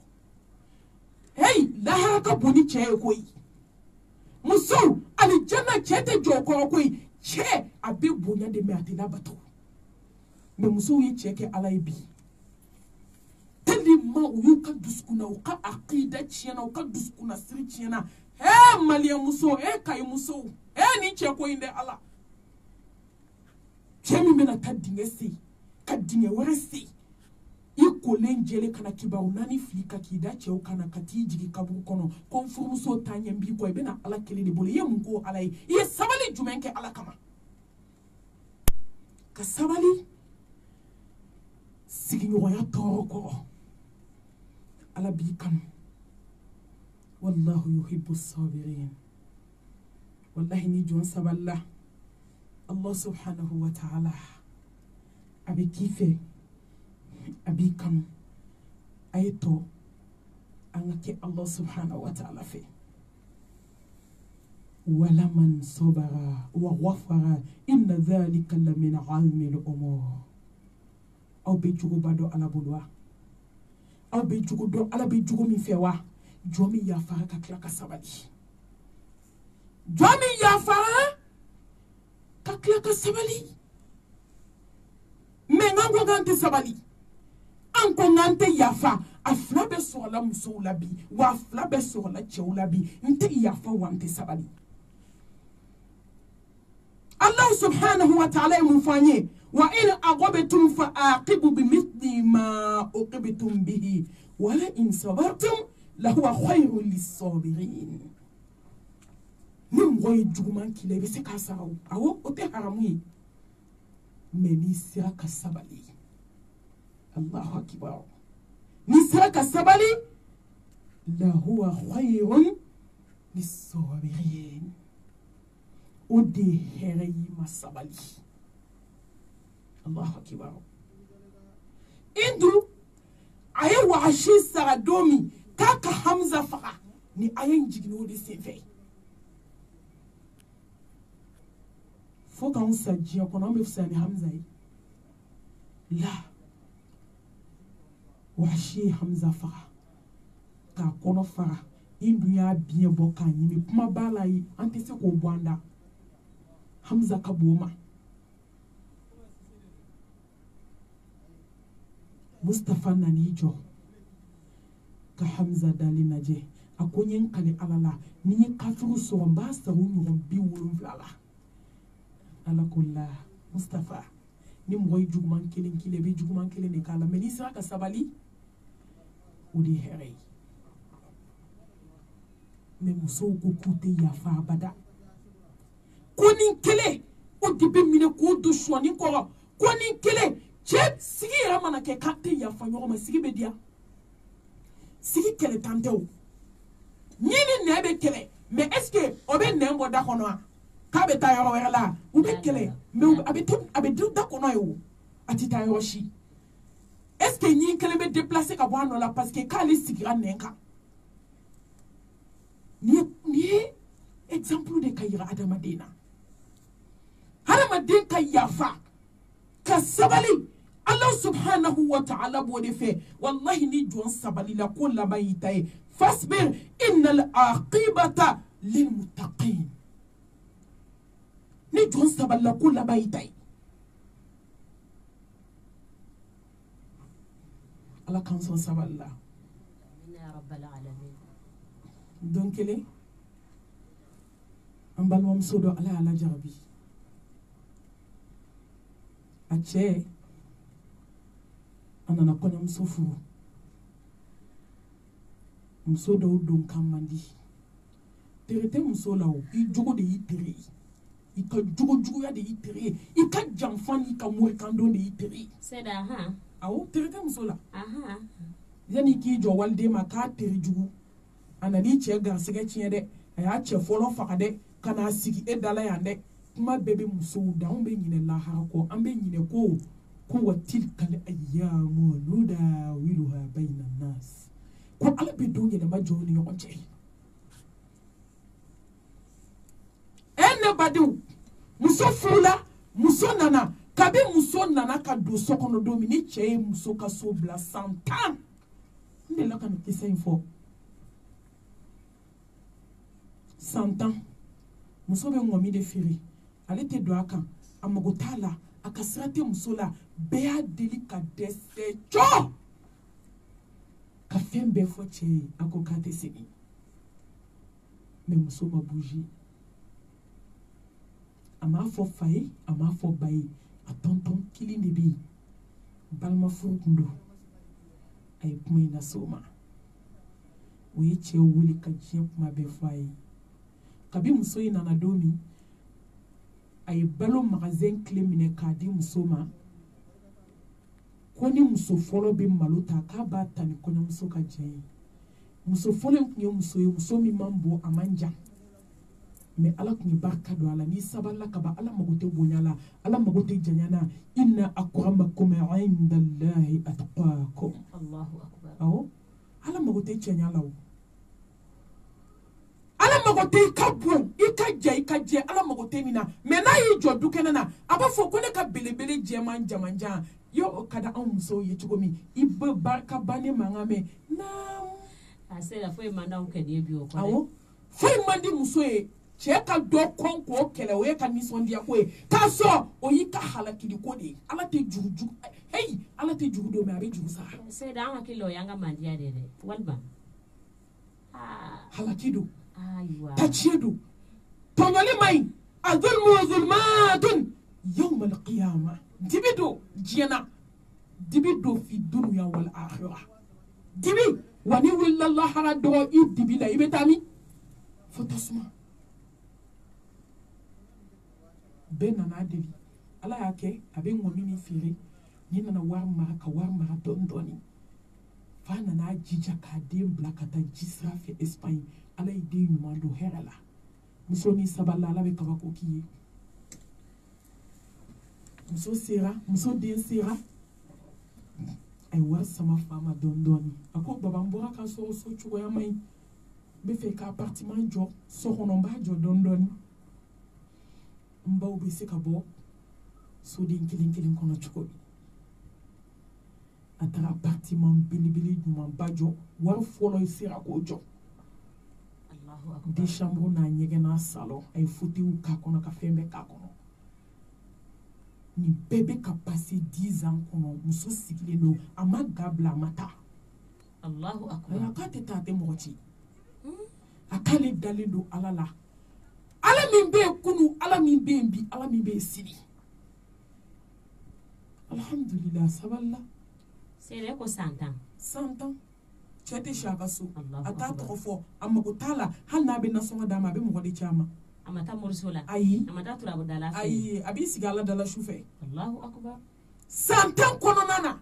lahara ka bon ni cɛ ye koyi musow alijanna cɛ tɛ jɔ o kɔrɔ koyi cɛ a bɛ bonya de mɛ a tɛ labato mais musow ye cɛ kɛ ala ye bi tellement u y'u ka dusukuna u ka akida tiɲɛna u ka dusukuna siri tiɲɛna maliyɛn muso kayi musow ni cɛ ko in dɛ ala cɛ min bɛna taa dingɛ sen ka dingɛ wɛrɛ sen i kolen jɛlen kana kibaru naani fili ka k'i da cɛw kana ka t'i jigin kaburu kɔnɔ ko n furumuso taa ɲɛ n b'i kɔ i bɛna ala kelen de bolo i ye mun ko ala ye i ye sabali jumɛn kɛ ala kama ka sabali sigiɲɔgɔnya tɔɔrɔ kɔrɔ ala b'i kanu wallahu yuhibbu sabirin wallahi ni jɔn sabalila allah subhanahu wa ta'ala a bɛ k'i fɛ a b'i kanu a ye tɔ an ka kɛ allah subhanahu wa ta'ala fɛ walaman sabara wa ghafara inna dhalika lamin azmi al-umur aw bɛ juguba dɔn ala bolo wa aw bɛ jugu dɔn ala bɛ jugu min fɛ wa jɔn min yafara ka tila ka sabali jɔn min yafara ka tila ka sabali mais n'an ko k'an tɛ sabali an ko n'an tɛ yafa a fila bɛ sɔrɔla musow la bi wa a fila bɛ sɔrɔla cɛw la bi n tɛ yafa wa n tɛ sabali Allah subhanahu wa ta'ala ye mun fɔ an ye وإن أغبتم فآقبوا بمثل ما أقبتم به ولئن صبرتم لهو خير للصابرين ni mɔgɔ ye juguman k'i la i bɛ se k'a sara awɔ o tɛ haramu ye mais n'i sera ka sabali Allahu akibar n'i sera ka sabali lahuwa khayrun lissabirin o de ye hɛrɛ y'i ma sabali Allahu akibar indu a ye wahashi sara don min k'a ka Hamza faga ni a ye jigin o de senfɛ fo k'anw sa diɲɛ kɔnɔ an bɛ fisaya ni Hamza ye la wahashi ye Hamza faga k'a kɔnɔ faga indu y'a biɲɛ bɔ k'a ɲimi kuma b'a la ye an tɛ se k'o bɔ an da Hamza ka bon o ma Mustafa nani jɔ ka Hamza dali lajɛ a ko n ye n kale ala la ni n ye kafiriw sɔrɔ n b'a sara u ɲɔgɔn 70 la ala ko la Mustafa ni mɔgɔ ye juguman kelen k'i la i bɛ juguman kelen de k'a la mais n'i sera ka sabali o de ye hɛrɛ ye mais musow ko k'u tɛ yafa abada ko nin kelen o de bɛ minɛ k'o don sɔɔni kɔrɔ ko nin kelen cɛ sigi yɛrɛ mana kɛ k'a tɛ yafa ɲɔgɔn ma sigi bɛ diya sigi kɛlɛ tan tɛ o ni nɛn bɛ kɛlɛ mais est ce que o bɛ nɛn bɔ da kɔnɔ wa k'a bɛ taa yɔrɔ wɛrɛ la u bɛ kɛlɛ mais a bɛ to da kɔnɔ ye o a tɛ taa yɔrɔ si est ce que ɲin kelen bɛ déplacer ka bɔ a nɔ la parce que k'ale sigira nɛn kan nin ye exemple de ka yira adamaden na hadamaden ka yafa ka sabali Allah subhanahu wa ta'ala b'o de fɛ wallahi ni jɔn sabali la ko laban y'i ta ye fasbir innal aqibata lil muttaqin ni jɔn sabali la ko laban y'i ta ye ala k'an sɔn sabali la don kelen an balimamuso dɔ ala y'a lajarabi a cɛ a nana kɔɲɔmuso furu muso dɔw don kan man di tere tɛ muso la o i jogo de y'i tere ye i ka jogojuguya de y'i tere ye i ka janfa n'i ka morikandon de y'i tere ye awɔ tere tɛ muso la yanni k'i jɔ waliden ma k'a tere jugu a nan'i cɛ garisɛgɛ tiɲɛ dɛ a y'a cɛ fɔlɔ faga dɛ ka n'a sigi e dala yan dɛ kuma bɛɛ bɛ musow da anw bɛ ɲinɛ lahara kɔ an bɛ ɲinɛ ko wa tilkal ayyamu nudawiluha bayna nas ko ala bɛ don yɛlɛma jɔnw ni ɲɔgɔn cɛ ne badenw muso furula muso nana kabi muso nana ka don so kɔnɔ don min ni cɛ ye muso ka so bila san 10 n delila ka nin kisa in fɔ san 10 muso bɛ ŋɔmi de feere ale tɛ don a kan a mago t'a la a ka sira tɛ muso la bɛɛ y'a deli ka dɛsɛ jɔ ka fɛn bɛɛ fɔ cɛ ye a ko k'a tɛ segin mais muso ma bouger a m'a fɔ fa ye a m'a fɔ ba ye a tɔntɔn kelen de bɛ yen balimafuru tun don a ye kuma in lase o ma o ye cɛ wele ka diɲɛ kuma bɛɛ fɔ a ye kabi muso in nana don min a ye balo magasin clé minɛ k'a di muso ma ko ni muso fɔlɔ bɛ malo ta k'a b'a ta ni kɔɲɔmuso ka jɛ ye muso fɔlɔ in tun ye muso ye muso min man bon a man jan mais ala tun ye barika don a la n'i sabalila ka ban ala mago tɛ bonya la ala mago tɛ janya na inna akramakum indallahi atqakum Allahu akbar awɔ ala mago tɛ cɛnya la o ala mago tɛ i ka bon i ka jɛ i ka jɛ ala mago tɛ nin na mais n'a y'i jɔ du kɛnɛ na a b'a fɔ ko ne ka belebele jɛman jamanjan yo ka da anw musow ye cogo min i bɛ barika ba ne mankan mɛn naam a sera foyi man d'anw kɛ den bi o kɔrɔ awɔ foyi man di muso ye cɛ ka dɔ kɔn k'o kɛlɛ o ye ka nisɔndiya ko ye k'a sɔrɔ o y'i ka halakili ko de ye ala tɛ juru hey ala tɛ juru don mais a bɛ juru sara sera an hakili la o y'an ka mandiya de dɛ walima halaki don ayiwa taciye don tɔɲɔli man ɲi azulmu zulmatun yawma alqiyama dibi don diɲɛ na dibi don fi dunuya wal akhirah dibi wa ni wulila lahara dɔgɔ i dibi la i bɛ taa min fo tasuma bɛɛ nana deli ala y'a kɛ a bɛ ŋɔmi min feere ni nana wari mara ka wari mara dɔɔni dɔɔni fa nana jija k'a den bila ka taa ji sira fɛ Espagne ala ye den ɲuman don hɛrɛ la muso ni sabali ala bɛ kabako k'i ye muso den sera a ye wari sama fa ma dɔɔni dɔɔni a ko baba n bɔra ka sɔrɔ so cogoya man ɲi n bɛ fɛ ka apartment jɔ so kɔnɔ n b'a jɔ dɔɔni dɔɔni n baw bɛ se ka bɔ soden kelen kelen kɔnɔ cogo min a taara apartment belebele ɲumanba jɔ wari fɔlɔ sera k'o jɔ deux chambres n'a ɲɛgɛn n'a salon a ye fauteuil k'a kɔnɔ ka fɛn bɛɛ k'a kɔnɔ ni bébé ka passé 10 ans kono muso sigilen do a ma gabla mata Allahu akbar aya ka te tate mɔgɔci a k'ale dalen do ala la ala min bɛ kunu ala min bɛ bi ala min bɛ sini alhamdulillah saballa sere ko santan cɛ tɛ si a ka so Allahu a t'a akbar. tɔgɔ fɔ a mago t'a la hali n'a bɛ nasɔngɔ d'a ma a bɛ mɔgɔ de ci a ma amata mursola ayi amata turabu dala fe ayi a b'i sigi ala dala su fɛ Allahu akbar san 10 kɔnɔna na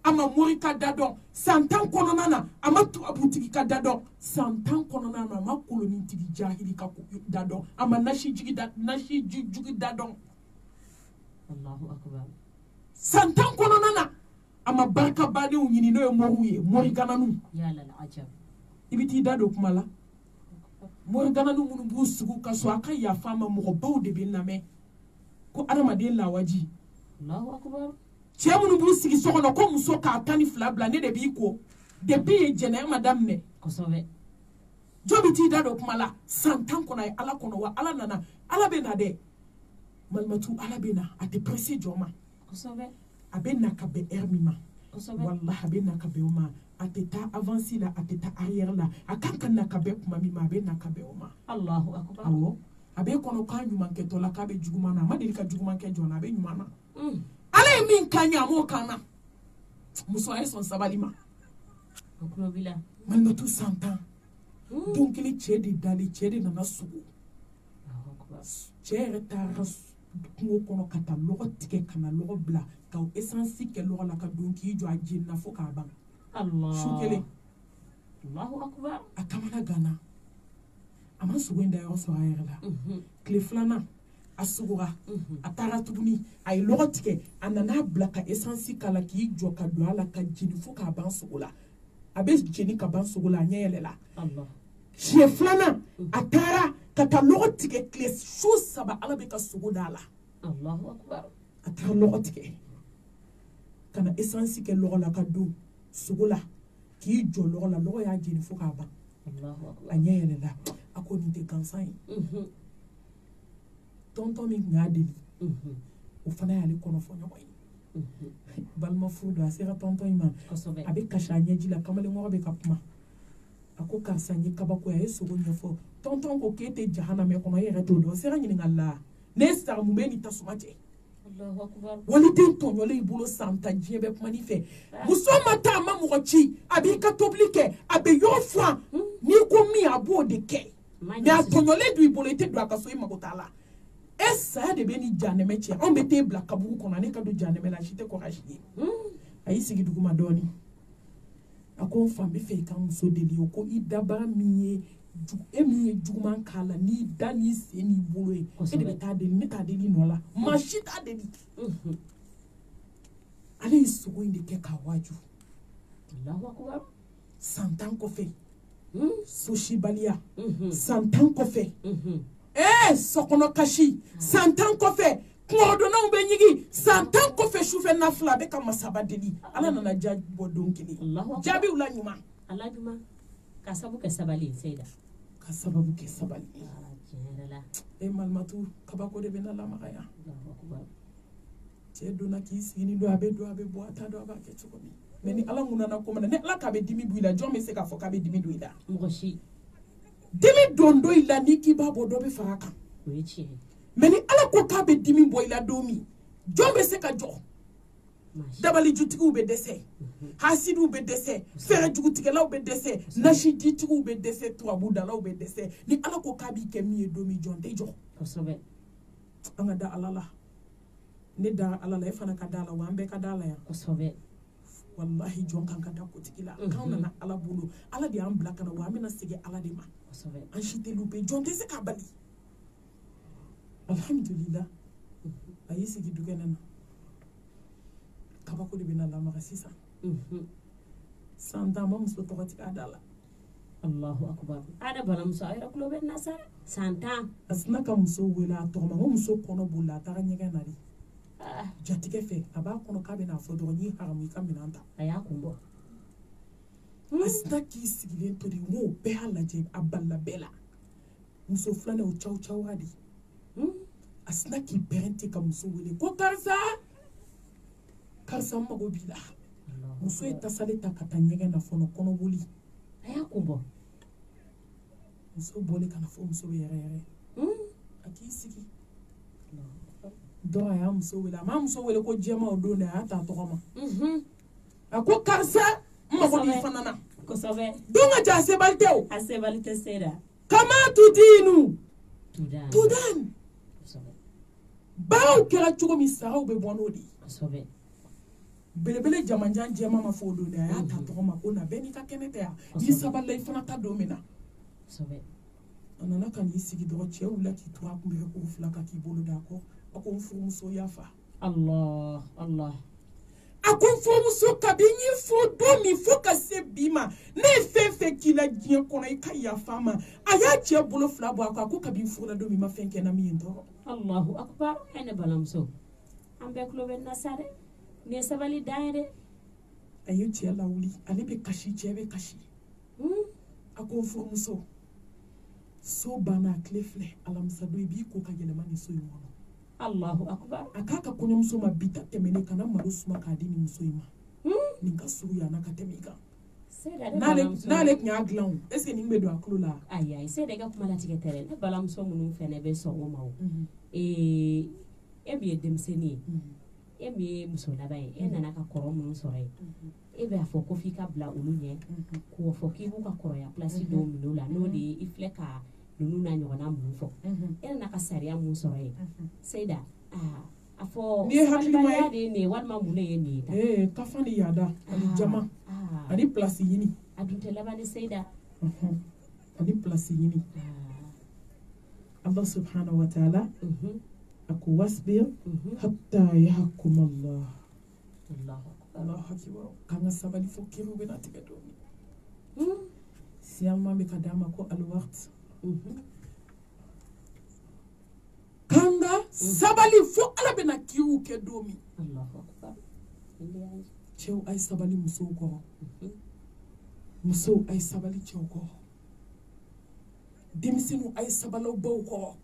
a ma mori ka da dɔn san 10 kɔnɔna na a ma turabutigi ka da dɔn san 10 kɔnɔna na a ma kolonitigi jahili ka da dɔn a ma nasi jugi da dɔn Allahu akbar san 10 kɔnɔna na a ma barika badenw ɲini n'o ye moriw ye mori gananu ya lal ajab i bɛ t'i da don kuma la mori gananu minnu b'u sigi ka so a ka yafa ma mɔgɔbaw de bɛ lamɛn ko adamaden lawaji Allahu akbar cɛ minnu b'u sigi so kɔnɔ ko muso k'a 12 bila ne de b'i ko depuis ye jɛnɛya ma daminɛ kosɛbɛ jɔ bɛ t'i da don kuma la san 10 kɔnɔ a ye ala kɔnɔ wa ala nana ala bɛ na dɛ malimatu ala bɛ na a tɛ presse jɔ ma kosɛbɛ a bɛ na ka bɛn heure min ma kosɛbɛ wallahi a bɛ na ka bɛn o ma a tɛ taa avance la a tɛ taa arrière la a kan ka na ka bɛn kuma min ma a bɛ na ka bɛn o ma Allahu akbar awɔ a bɛ kɔnɔ k'a ɲuman kɛtɔ la k'a bɛ juguman na a ma deli ka juguman kɛ jɔn na a bɛ ɲuman na ala ye min kan ye a m'o kan na muso a ye sɔn sabali ma akulobila malimatu san 10 don kelen cɛ de dalen cɛ de nana sogo Allahu akbar cɛ yɛrɛ taara kungo kɔnɔ ka taa lɔgɔ tigɛ ka na lɔgɔ bila ka essence kɛ lɔgɔ la ka don k'i jɔ a jenina fo k'a ban Allah su kelen Allahu akbar a kamana ganna a ma sogo in da yɔrɔ sɔrɔ a yɛrɛ la tile filanan a sogora a taara tuguni a ye lɔgɔ tigɛ a nana bila ka essence k'a la k'i jɔ ka don a la ka jeni fo k'a ban sogo la a bɛ jeni ka ban sogo la a ɲɛ yɛlɛla Allah siɲɛ filanan a taara ka taa lɔgɔ tigɛ tile su 3 ala bɛ ka sogo d'a la Allahu akbar a taara lɔgɔ tigɛ ka na essence kɛ lɔgɔ la ka don sogo la k'i jɔ lɔgɔ la lɔgɔ y'a jeni fo k'a ban Allahu akbar a ɲɛ yɛlɛla a ko nin tɛ gansan ye tɔntɔn min tun y'a deli o fana y'ale kɔnɔ fɔ ɲɔgɔn ye balima furu don a sera tɔntɔn in ma kosɛbɛ a bɛ kasi a ɲɛji la kamalenkɔrɔ bɛ ka kuma a ko karisa n ye kabako ye a ye sogo ɲɛfɔ tɔntɔn ko k'e tɛ jahanamɛ kɔnɔ e yɛrɛ t'o dɔn o sera ɲininkali la ne sara mun bɛ ni tasuma cɛ Allahu akbar waliden tɔɲɔlen i bolo san tan diɲɛ bɛ kuma ni fɛ muso ma taa a ma mɔgɔ ci a b'i ka tobili kɛ a bɛ yɔrɔ furan n'i ko min a b'o de kɛ mɛ a tɔɲɔlen don i bolo i tɛ don a ka so i mago t'a la e saya de bɛ ni janɛmɛ cɛ anw bɛ t'e bila kaburu kɔnɔ ne ka don janɛmɛ la si tɛ kɔn ka si ye a y'i sigi duguma dɔɔnin a ko n fa n bɛ fɛ i ka muso deli o ko i dabaga min ye e min ye juguman k'a la n'i da n'i sen n'i bolo ye e de bɛ taa deli ne t'a deli nɔ la maa si t'a deli ale ye sogo in de kɛ k'a waju Allahu akbar san 10 kɔfɛ sosibaliya san 10 kɔfɛ sɔkɔnɔ kasi san 10 kɔfɛ kungorodonnaw bɛ ɲigi san 10 kɔfɛ sufɛ nafila a bɛ ka masaba deli ala nana jaabi bɔ don kelen jaabiw la ɲuman ala ɲuman ka sabu kɛ sabali Seyda ka sababu kɛ sabali tiɲɛ yɛrɛ la malimatu kabako de bɛ na lamaga yan Allahu akbar cɛ donna k'i sigi ni don a bɛ bɔ a t'a dɔn a b'a kɛ cogo min mɛ ni ala ŋunana ko mana ni ala k'a bɛ dimi bɔ i la jɔn bɛ se k'a fɔ k'a bɛ dimi don i la mɔgɔ si dimi don i la n'i k'i b'a bɔ dɔ bɛ fara a kan o ye tiɲɛ ye mɛ ni ala ko k'a bɛ dimi bɔ i la don min jɔn bɛ se ka jɔ dabalijutigiw bɛ dɛsɛ hasidiw bɛ dɛsɛ fɛrɛjugutigɛlaw bɛ dɛsɛ nasijitigiw bɛ dɛsɛ turabudalaw bɛ dɛsɛ ni ala ko k'a b'i kɛ min ye don min jɔn tɛ jɔ kosɛbɛ an ka da ala la ne da ala la e fana ka da ala wa an bɛɛ ka da ala yan kosɛbɛ wallahi jɔn kan ka da kotigi la k'an nana ala bolo ala de y'an bila ka na wa an bɛna segin ala de ma kosɛbɛ an si tɛ lupe jɔn tɛ se k'a bali alhamdulillah a y'i sigi dukɛnɛ na kabako de bɛna lamaga sisan san 10 ma muso tɔgɔ tigɛ a da la Allahu akbar ada banamuso a yɛrɛ kulo bɛ na sa san 10 a sina ka muso wele a tɔgɔ ma ko muso kɔnɔ bolila a taara ɲɛgɛn na de jatigɛ fɛ a b'a kɔnɔ k'a bɛna fɔ dɔrɔn n'i haramu i ka minɛn ta a y'a kun bɔ a sina k'i sigilen to de n k'o bɛɛ y'a lajɛ a balila bɛɛ la muso filanan o caw cawra de a sina k'i bɛrɛn ten ka muso wele ko karisa karisa mago b'i la muso ye tasale ta ka taa ɲɛgɛn na fɔlɔ kɔnɔboli a y'a kun bɔ muso bɔlen kana fɔ muso bɛ yɛrɛ yɛrɛ a k'i sigi dɔw a y'a muso wele a m'a muso wele ko jɛma o don dɛ a y'a ta tɔgɔ ma a ko karisa n mago b'i fana na kosɛbɛ don ka ja a sebali tɛ o a sebali tɛ se da kama tudinu tudan tudan kosɛbɛ baaraw kɛra cogo min saraw bɛ bɔ n'o de ye kosɛbɛ belebele jamanjan jɛma ma fɔ o don dɛ a y'a ta tɔgɔ ma ko na bɛɛ n'i ka kɛnɛ tɛ yan n'i sabalila i fana ta don min na kosɛbɛ a nana ka n'i sigi dɔrɔn cɛ wulila k'i to a kunbɛ k'o fila ka k'i bolo da kɔ a ko n furumuso yafa Allah a ko n furumuso kabi n y'i fɔ don min fo ka se bi ma ne ye fɛn fɛn k'i la diɲɛ kɔnɔ i ka yafa ma a y'a cɛ bolo fila bɔ a ko kabi n furula don min ma fɛn kɛ na min ye n tɔɔrɔ Allahu akbar ne balamuso an bɛɛ tulo bɛ na sa dɛ nin ye sabali dan ye dɛ a ye cɛ lawuli ale bɛ kasi cɛ bɛ kasi a ko n furumuso so banna a tile filɛ alamisa don i b'i ko ka yɛlɛma nin so in kɔnɔ Allahu akbar a k'a ka kɔɲɔmuso ma bi ta tɛmɛnen kana malo suma k'a di nin muso in ma nin ka sugu yana ka tɛmɛ i kan n'ale tun y'a dilan o est ce que nin bɛ don a tulo la ayi se de ka kuma latigɛ tɛ dɛ ne balamuso minnu fɛnɛ bɛ sɔn o ma o e min ye denmisɛnnin ye e min ye muso laban ye e nana ka kɔrɔ minnu sɔrɔ ye e b'a fɔ ko f'i ka bila olu ɲɛ k'o fɔ k'i b'u ka kɔrɔya place dɔw minɛ o la n'o de ye i filɛ ka ninnu n'a ɲɔgɔnna minnu fɔ e nana ka sariya mun sɔrɔ ye Seyida a fɔ sabalibaliya de ye nin ye walima mun de ye nin ye kafa ni yaada ani jama ani place ɲini a dun tɛ laban ni Seyida ani place ɲini Allah subhanahu wa ta'ala a ko wasbir hatta yahkum Allah Allahu akbar kan ka sabali fo kiriw bɛna tigɛ don min siyama bɛ ka d'a ma ko alwaqt kanga sabali fo ala bɛna kiriw kɛ don min cɛw a ye sabali musow kɔrɔ musow a ye sabali cɛw kɔrɔ denmisɛnninw a ye sabalaw baw kɔrɔ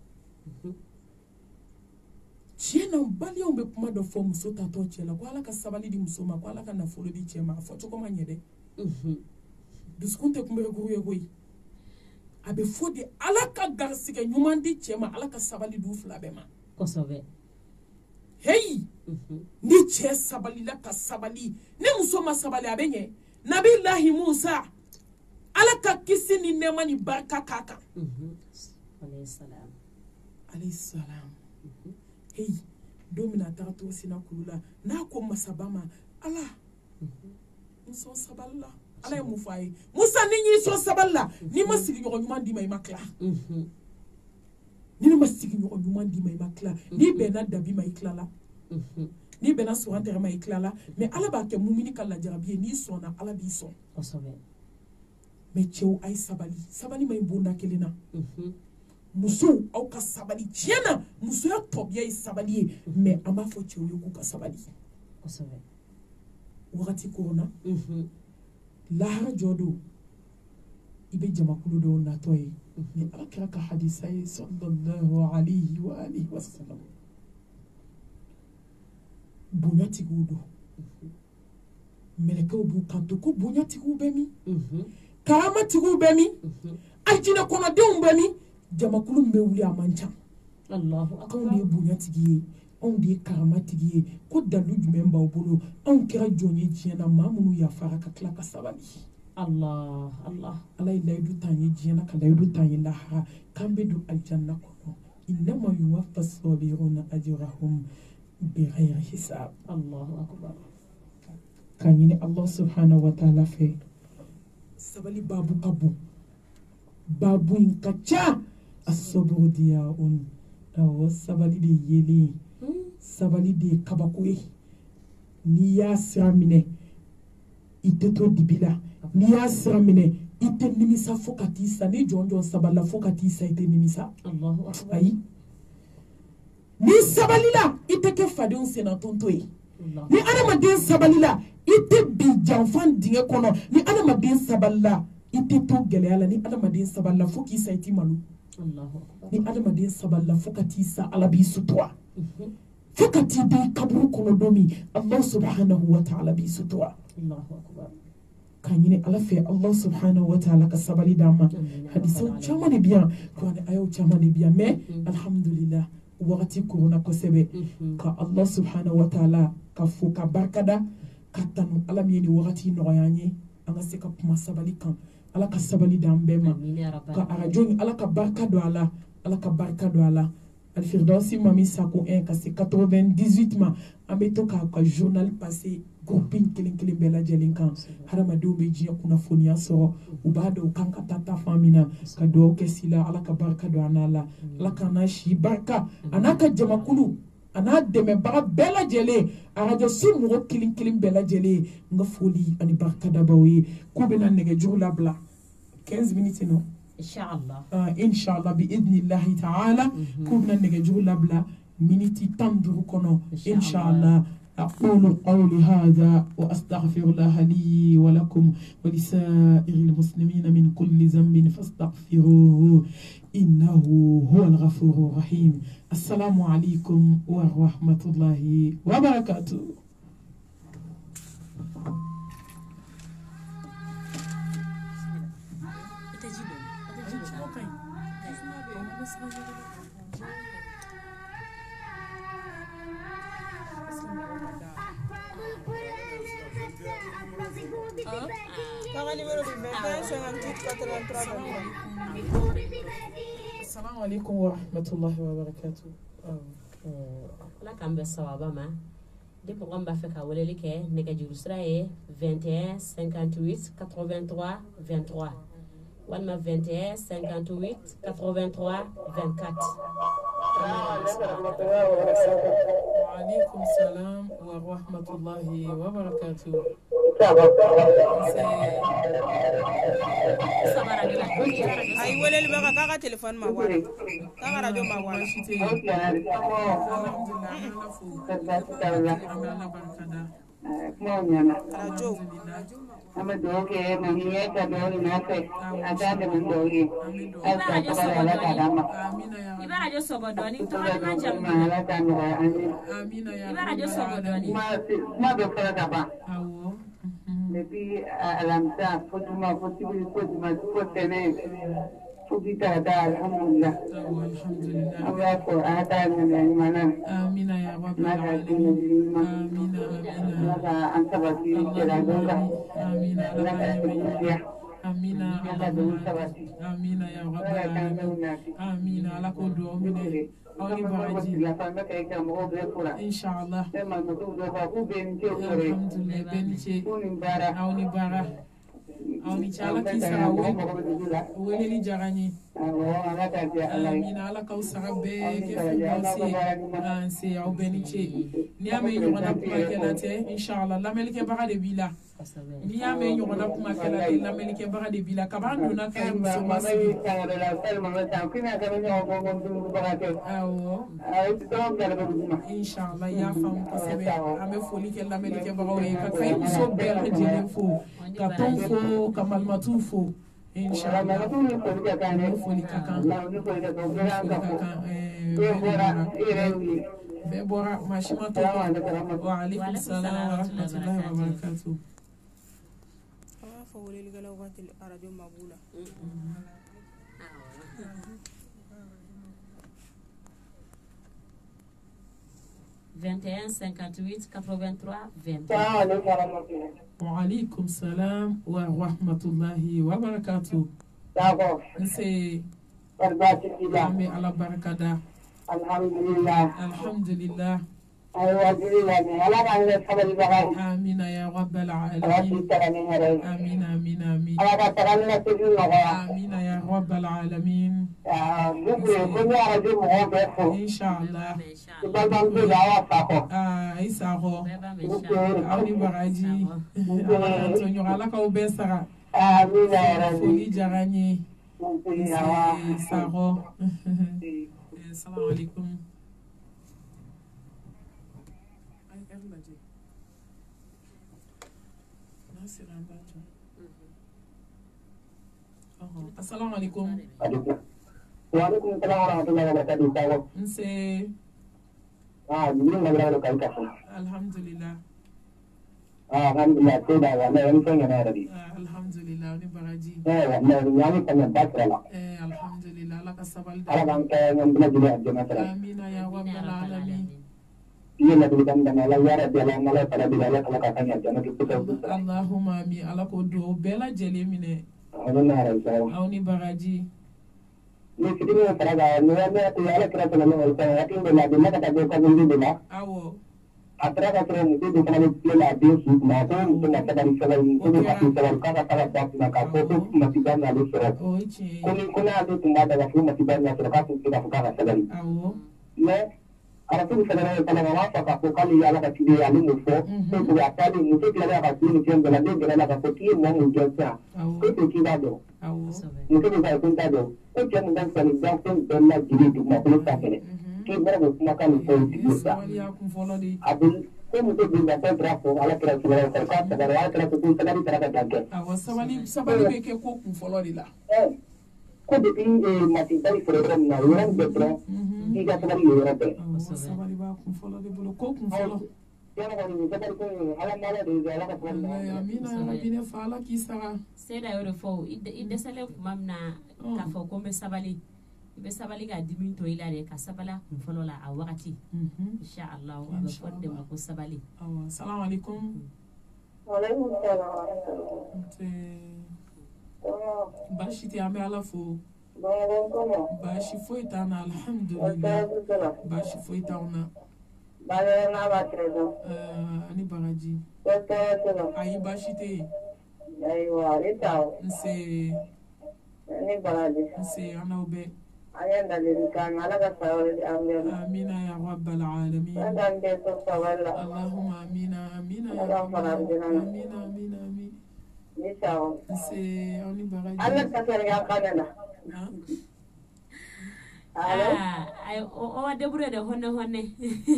tiɲɛ na baliyaw bɛ kuma dɔ fɔ muso tatɔ cɛ la ko ala ka sabali di muso ma ko ala ka nafolo di cɛ ma a fɔ cogo ma ɲɛ dɛ dusukun tɛ kunbɛkuru ye koyi a bɛ fɔ de ala ka garisigɛ ɲuman di cɛ ma ala ka sabali di u fila bɛɛ ma kosɛbɛ heyi ni cɛ sabalila ka sabali ni muso ma sabali a bɛ ɲɛ nabilahi musa ala ka kisi ni nɛɛma ni barika k'a kan alayhi salam heyi don min a taga to sina kulu la n'a ko masaba ma ala n sɔn sabali la ala ye mun fɔ a ye musa ni y'i sɔn sabali la n'i ma sigiɲɔgɔn ɲuman d'i ma i ma tila ni ne ma sigiɲɔgɔn ɲuman d'i ma i ma tila n'i bɛnna dabi ma i tilala n'i bɛnna sɔn tɛgɛ ma i tilala mɛ ala b'a kɛ mumini ka lajarabi ye n'i sɔnna ala b'i sɔn mɛ cɛw a ye sabali ma ɲi bonda kelen na musow aw ka sabali tiɲɛ na musoya tɔbiya ye sabali ye mɛ an b'a fɔ cɛw ye k'u ka sabali wagati korona lahara jɔ don i bɛ jamakulu dɔw natɔ ye ni ala kɛra ka hadisa ye sallallahu alayhi wa alihi wa sallam bonyatigiw don mɛlɛkɛw b'u kanto ko bonyatigiw bɛ min karamatigiw bɛ min alijinɛ kɔnɔdenw bɛ min jamakulu min bɛ wuli a man ca anw de ye bonyatigi ye anw de ye karamatigi ye ko dalu jumɛn b'aw bolo anw kɛra jɔn ye diɲɛ na maa minnu yafara ka tila ka sabali ala ye layidu t'an ye diɲɛ na ka layidu t'an ye lahara k'an bɛ don alijanna kɔnɔ innama yuwaffa sabiruna ajrahum bighayri hisab k'a ɲini Allah subhanahu wa ta'ala fɛ sabali babu ka bon babu in ka ca asaburu diyaun awɔ sabali de yelen sabali de ye kabako ye n'i y'a sira minɛ i tɛ to dibi la n'i y'a sira minɛ i tɛ nimisa fo ka t'i sa ni jɔn sabalila fo ka t'i sa i tɛ nimisa ayi ni sabalila i tɛ kɛ fadenw senatɔntɔ ye ni adamaden sabalila i tɛ bi janfan dingɛ kɔnɔ ni adamaden sabalila i tɛ to gɛlɛya la ni adamaden sabalila fo k'i sa i t'i malo ni adamaden sabalila fo ka t'i sa ala b'i sutura fakati be kaburu kono domi Allah subhanahu wa ta'ala bi sutura Allahu akbar. kanyine ala fe Allah subhanahu wa ta'ala ka sabali dama hadiso chama de bien ko ne ayo chama de bien mais alhamdulillah waqti corona ko sebe ka Allah subhanahu wa ta'ala ka fo ka barkada ka tanu ala mi ni waqti no yanye anga se ka kuma sabali kan ala ka sabali dambe ma ka arajo ala ka barka do ala ka barka do ala al firdausi mami sako 1 ka se 98 ma ameto ka journal passé grouping kilin bela jelin kan harama do be jiya kuna foniya so ubado kan ka tata famina ka do ke sila ala ka barka do anala ala kana shi barka anaka jamakulu ana deme baga bela jele arajo sun mo kilin bela jele nga foli ani barka da bawi ko be nan nege jula bla 15 minutes no inshallah bi idnillah ta'ala ko be nan nege jula bla miniti tanduru kono inshallah أقول قولي هذا وأستغفر الله لي ولكم ولسائر المسلمين من كل ذنب فاستغفروه إنه هو الغفور الرحيم السلام عليكم ورحمة الله وبركاته. Assalamu alaikum wa rahmatullahi wa barakatuh. La kambe sawaba ma de ko ngamba feka woleli ke nega juru sraye 21 58 83 23 walma 21 58 83 24. وعليكم السلام ورحمة الله وبركاته. ay welel baka kaka telephone ma wala kaka radio ma wala radio Ama doge mamiye ka dori nafe adade mundogi alta kabala kadama ibara jo sobodoni to ma jamu ala kamera amina ya ibara jo sobodoni ma do fara kaba depuis alamsa fotuma possible fotuma fotene fotita da alhamdulillah alhamdulillah Allah ko ada min mana amina ya rabbal maka alamin amina amina maka anta basi kira gonga amina maka ya amina amina ya rabbal alamin amina ala ko do mine awni baraji la femme kay ka mo be fura inshallah ma ko do ba ku ben ke fure alhamdulillah beniche kunin bara awni bara awni chala kisa woni ni jarani amina ala kaw sarabe ke fidausi anse aw beniche ni ame nyona kuma kelate inshallah lamelike baga de bila ni ame nyona kuma kelate lamelike baga de bila kabando na kay so masi inshallah ya fam ko sebe ame foli ke lamelike baga we ka kay so bela jele fo ka ton fo kamal matu fo inshallah foli kakan bebora mashima to wa alaikum salam wa rahmatullahi wa barakatuh fa wolel gala wati radio mabula 21 58 83 20. وعليكم السلام ورحمة الله وبركاته. نسي أمي على بركة. الحمد لله. الحمد لله. آمين يا رب العالمين. آمين آمين آمين. آمين يا رب العالمين. إن شاء الله. إسحاق. أوني براجي. أنتوني على كوبسرا. آمين يا رب. فولي جراني. إسحاق. السلام عليكم. Assalamu alaikum. Wa alaikum salam wa rahmatullahi wa barakatuh. Nse Jibril na gara kai ka fu alhamdulillah alhamdulillah sai da wallahi wani kan yana rabi alhamdulillah ni baraji wallahi ya ni kan da tsara alhamdulillah laka sabal da ala ban kai nan bila bila aljanna tsara amina ya rabbal alamin iya na bila dan na ya rabbi ala mala fala bila ala kala kan aljanna ki kuta allahumma amin ala ko do bela jele mine Allah na raisa awni baraji ni kidini fara ga ni ya ta ala kira ta na wala ta tin da na ka ta ko ka gundi bila awo atra ka kira mutu da kana bila din su na ko mutu na ta dari sala ni ko ka ta sala ka ta ta ta na ka ko to mati da na le sura oiche kuna da tunda da ku mati da na sura ka ta ka ka ka sala awo ne ara tu sala na ta na wa ka ko kali ala ka ti ya lu fo to ku ya ta ni mutu la ka ti ni ken da de la ka ko ti mo mu jo ta ko to ki da do awo mutu da kun ta do ko ke mun dan sani da kun da la jiri du ma ko ta kene ki bara ko kuma kan ko ti ko ta ya kun folo di abul ko mutu din da ta dra ko ala kira sura ka ka ta da ala kira ko ta da ta ka ta awo sabali be ke ko kun folo di la ko de tin mati dari sura na yoran de pro ki ga sabali yoran de sabali ba kun folo di bolo ko kun folo yana ko ni sabali ko ala mala de ala ka ta amina rabbina fala ki sara seda yoro fo ide sale mamna ka fo ko be sabali ga dimin to ila de ka sabala kun folo la a wakati insha Allah wa ba fonde ma ko sabali assalamu alaikum wa alaikum salam bashi ti ame ala fo bashi fo itana alhamdulillah bashi fo itana ani baraji ayi bashi te nse ana ube amina ya rabbal alamin allahumma amina amina ya rabbal alamin amina amin nse ani baraji Allah ka sarga kanana o debure de honne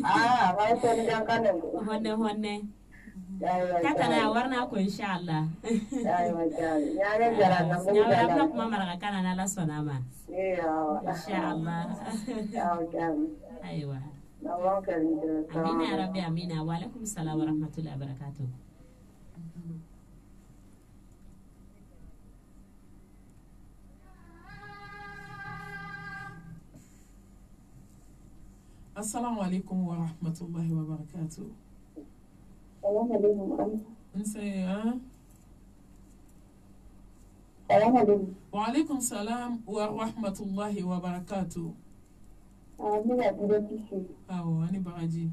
ba so ni jan kanan honne kakana warna ko insha Allah ya ne jara nan mu ya kuma maraka kana na la sonama insha Allah aiwa amina ya rabbi amina wa alaikum salam wa rahmatullahi wa barakatuh assalamu alaikum wa rahmatullahi wa barakatuh wa alaikum salam wa rahmatullahi wa barakatuh awo ani baraji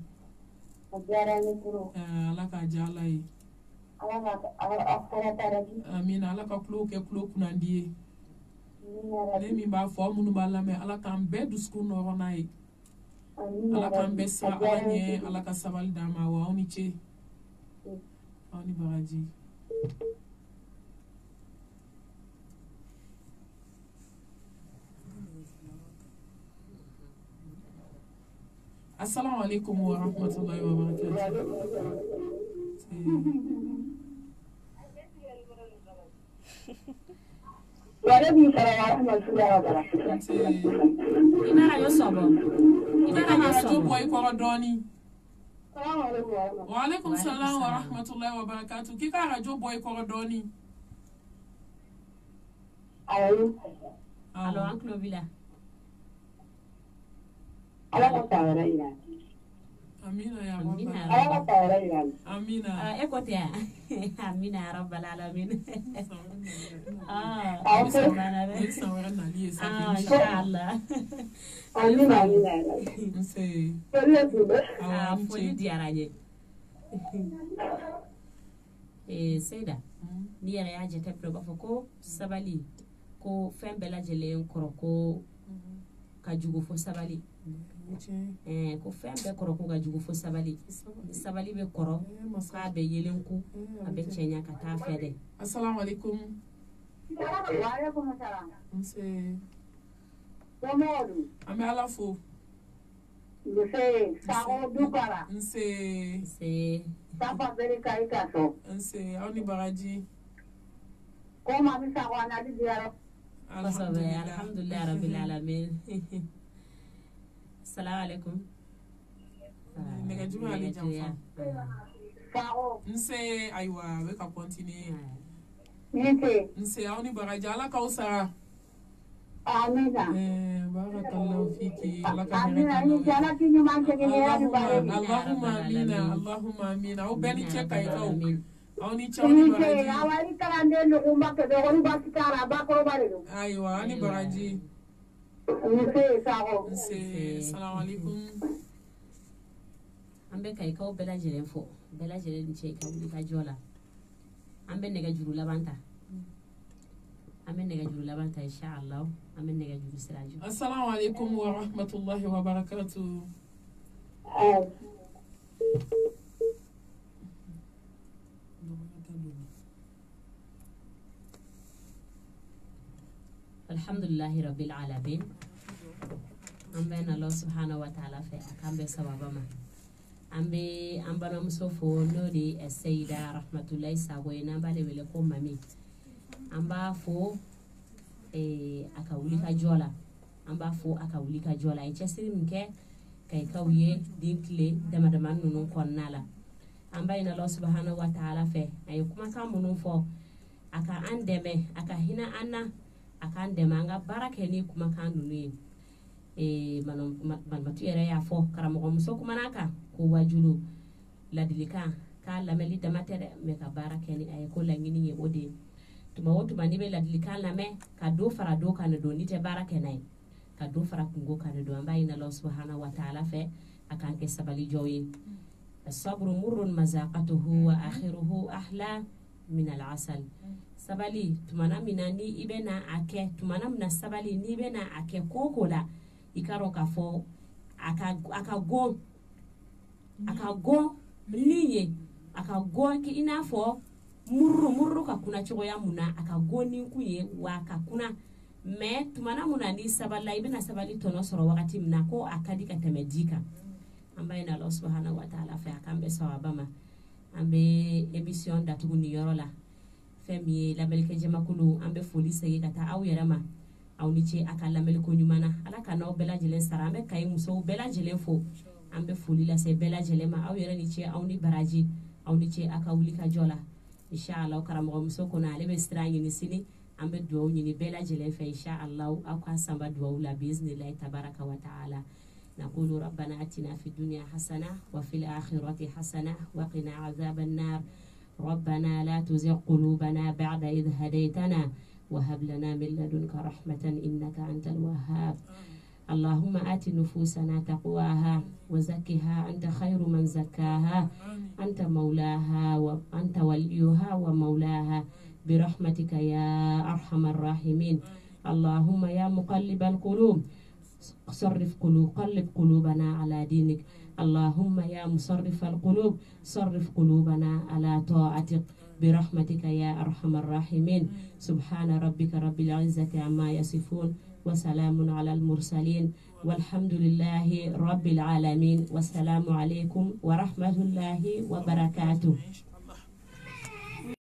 alaka jalai amina alaka kulo ke kulo kunandiye ne mi ba fo munu ba lame alaka be dusku no ronai alaka be sa alanye alaka sabal dama wa oni che ani baraji assalamu alaikum wa rahmatullahi wa barakatuh wa alaikum salam wa rahmatullahi wa barakatuh ibara yo sobo boy ko doni wa alaikum salam wa rahmatullahi wa barakatuh ki ka rajo boy ko doni alo anklo bila ala ka tawara ina amina ya rabbal ala ka tawara ina amina ekote ya amina ya rabbal alamin inshallah amina nse foli diaraje Seda ni yɛrɛ y'a jate filɛ b'a fɔ ko sabali ko fɛn bɛɛ lajɛlen kɔrɔ ko ka jugu fo sabali ko fɛn bɛɛ kɔrɔ ko ka jugu fo sabali sabali bɛ kɔrɔ k'a bɛ yelen ku a bɛ cɛɲa ka taa fɛ dɛ assalamu alaikum wa alaikum salam nse Momodu an bɛ ala fo nse sago dukara nse sapa bere kai kaso nse aw ni bagaji ko ma mi sago anadi diaro alhamdulillah rabbil alamin assalamu alaikum nɛgɛjuru y'ale janfa Sao. nse ayiwa a bɛ ka continuer Nite. nse aw ni bagaji ala k'aw sara Amina. barakallahu fiki ala ka hɛrɛ Amina. k'an Ni jala ki nyuman ke ni ya ni bare. Allahumma amina aw bɛɛ ni cɛ ka ikaw aw ni cɛ aw ni Nite. bagaji Awari karande lukumba ke do ni basikara ba ko bare do. ayiwa aw ni bagaji Nite sao. nse salamu alaikum an bɛ ka ikaw bɛɛ lajɛlen fo bɛɛ lajɛlen ni cɛ i ka wuli ka jɔ la an bɛ nɛgɛjuru laban ta inshallah an bɛ nɛgɛjuru sira jɔ assalamu alaikum wa rahmatullahi wa barakatuh alhamdulillahi rabbil alamin an bɛ na Allah subhanahu wa ta'ala fɛ a kan bɛ sababa ma an bɛ an balimamuso fo n'o de ye Seyida Rahmatulahi Sako ye n'an b'ale wele ko mami an b'a fo a ka wuli ka jɔ la an b'a fo a ka wuli ka jɔ la a ye cɛsiri min kɛ ka ikaw ye den tile dama dama ninnu kɔnɔna la an b'a ɲini Allah subhanahu wa ta'ala fɛ a ye kumakan minnu fɔ a ka an dɛmɛ a ka hinɛ an na a k'an dɛmɛ an ka baara kɛ ni kumakan ninnu ye Manmatu yɛrɛ y'a fɔ karamɔgɔmuso kumana kan ko wajulu ladilikan k'a lamɛnli dama tɛ dɛ mɛ ka baara kɛ ni a ye ko laɲini ye o de ye tuma o tuma n'i bɛ ladilikan lamɛn ka do fara do kan de don n'i tɛ baara kɛ n'a ye ka do fara kungo kan de don an b'a ɲini Allah subhanahu wa ta'ala fɛ a k'an kɛ sabalijɔw ye saburu murrun mazaqatuhu wa akhiruhu ahla min al-asal sabali tumana mina ni i bɛ na a kɛ tumana mina sabali n'i bɛ na a kɛ koko la i ka dɔn k'a fɔ a ka gon min ye a ka gon i n'a fɔ mururu ka kuna cogoya mun na a ka gon ni kun ye wa a ka kuna mɛ tumana mun na ni sabali i bɛna sabali tɔnɔ sɔrɔ wagati min na ko a ka di ka tɛmɛ di kan an b'a ɲini Allah subhanahu wa ta'ala fɛ a k'an bɛ sawaba ma an bɛ émission datugu ni yɔrɔ la fɛn min ye lamɛnnikɛ jamakulu an bɛ foli segin ka taa aw yɛrɛ ma aw ni ce a ka lamɛnliko ɲuman na ala ka n'aw bɛɛ lajɛlen sara an bɛ kayi musow bɛɛ lajɛlen fo an bɛ foli lase bɛɛ lajɛlen ma aw yɛrɛ ni ce aw ni baraji aw ni ce a ka wuli ka jɔ la inshallah karamɔgɔmuso kɔnɔ ale bɛ sira ɲini sini an bɛ duwawu ɲini bɛɛ lajɛlen fɛ inshallah aw ka sanba duwawu la biiznillahi tabaraka wa ta'ala نقول ربنا أتنا في الدنيا حسنة وفي الآخرة حسنة وقنا عذاب النار ربنا لا تزغ قلوبنا بعد إذ هديتنا وهب لنا من لدنك رحمة إنك أنت الوهاب اللهم آت نفوسنا تقواها وزكها أنت خير من زكاها أنت مولاها وأنت وليها ومولاها برحمتك يا أرحم الراحمين اللهم يا مقلب القلوب قلب قلوبنا على دينك اللهم يا مصرف القلوب صرف قلوبنا على طاعتك برحمتك يا أرحم الراحمين سبحان ربك رب العزة عما يصفون وسلام على المرسلين والحمد لله رب العالمين والسلام عليكم ورحمة الله وبركاته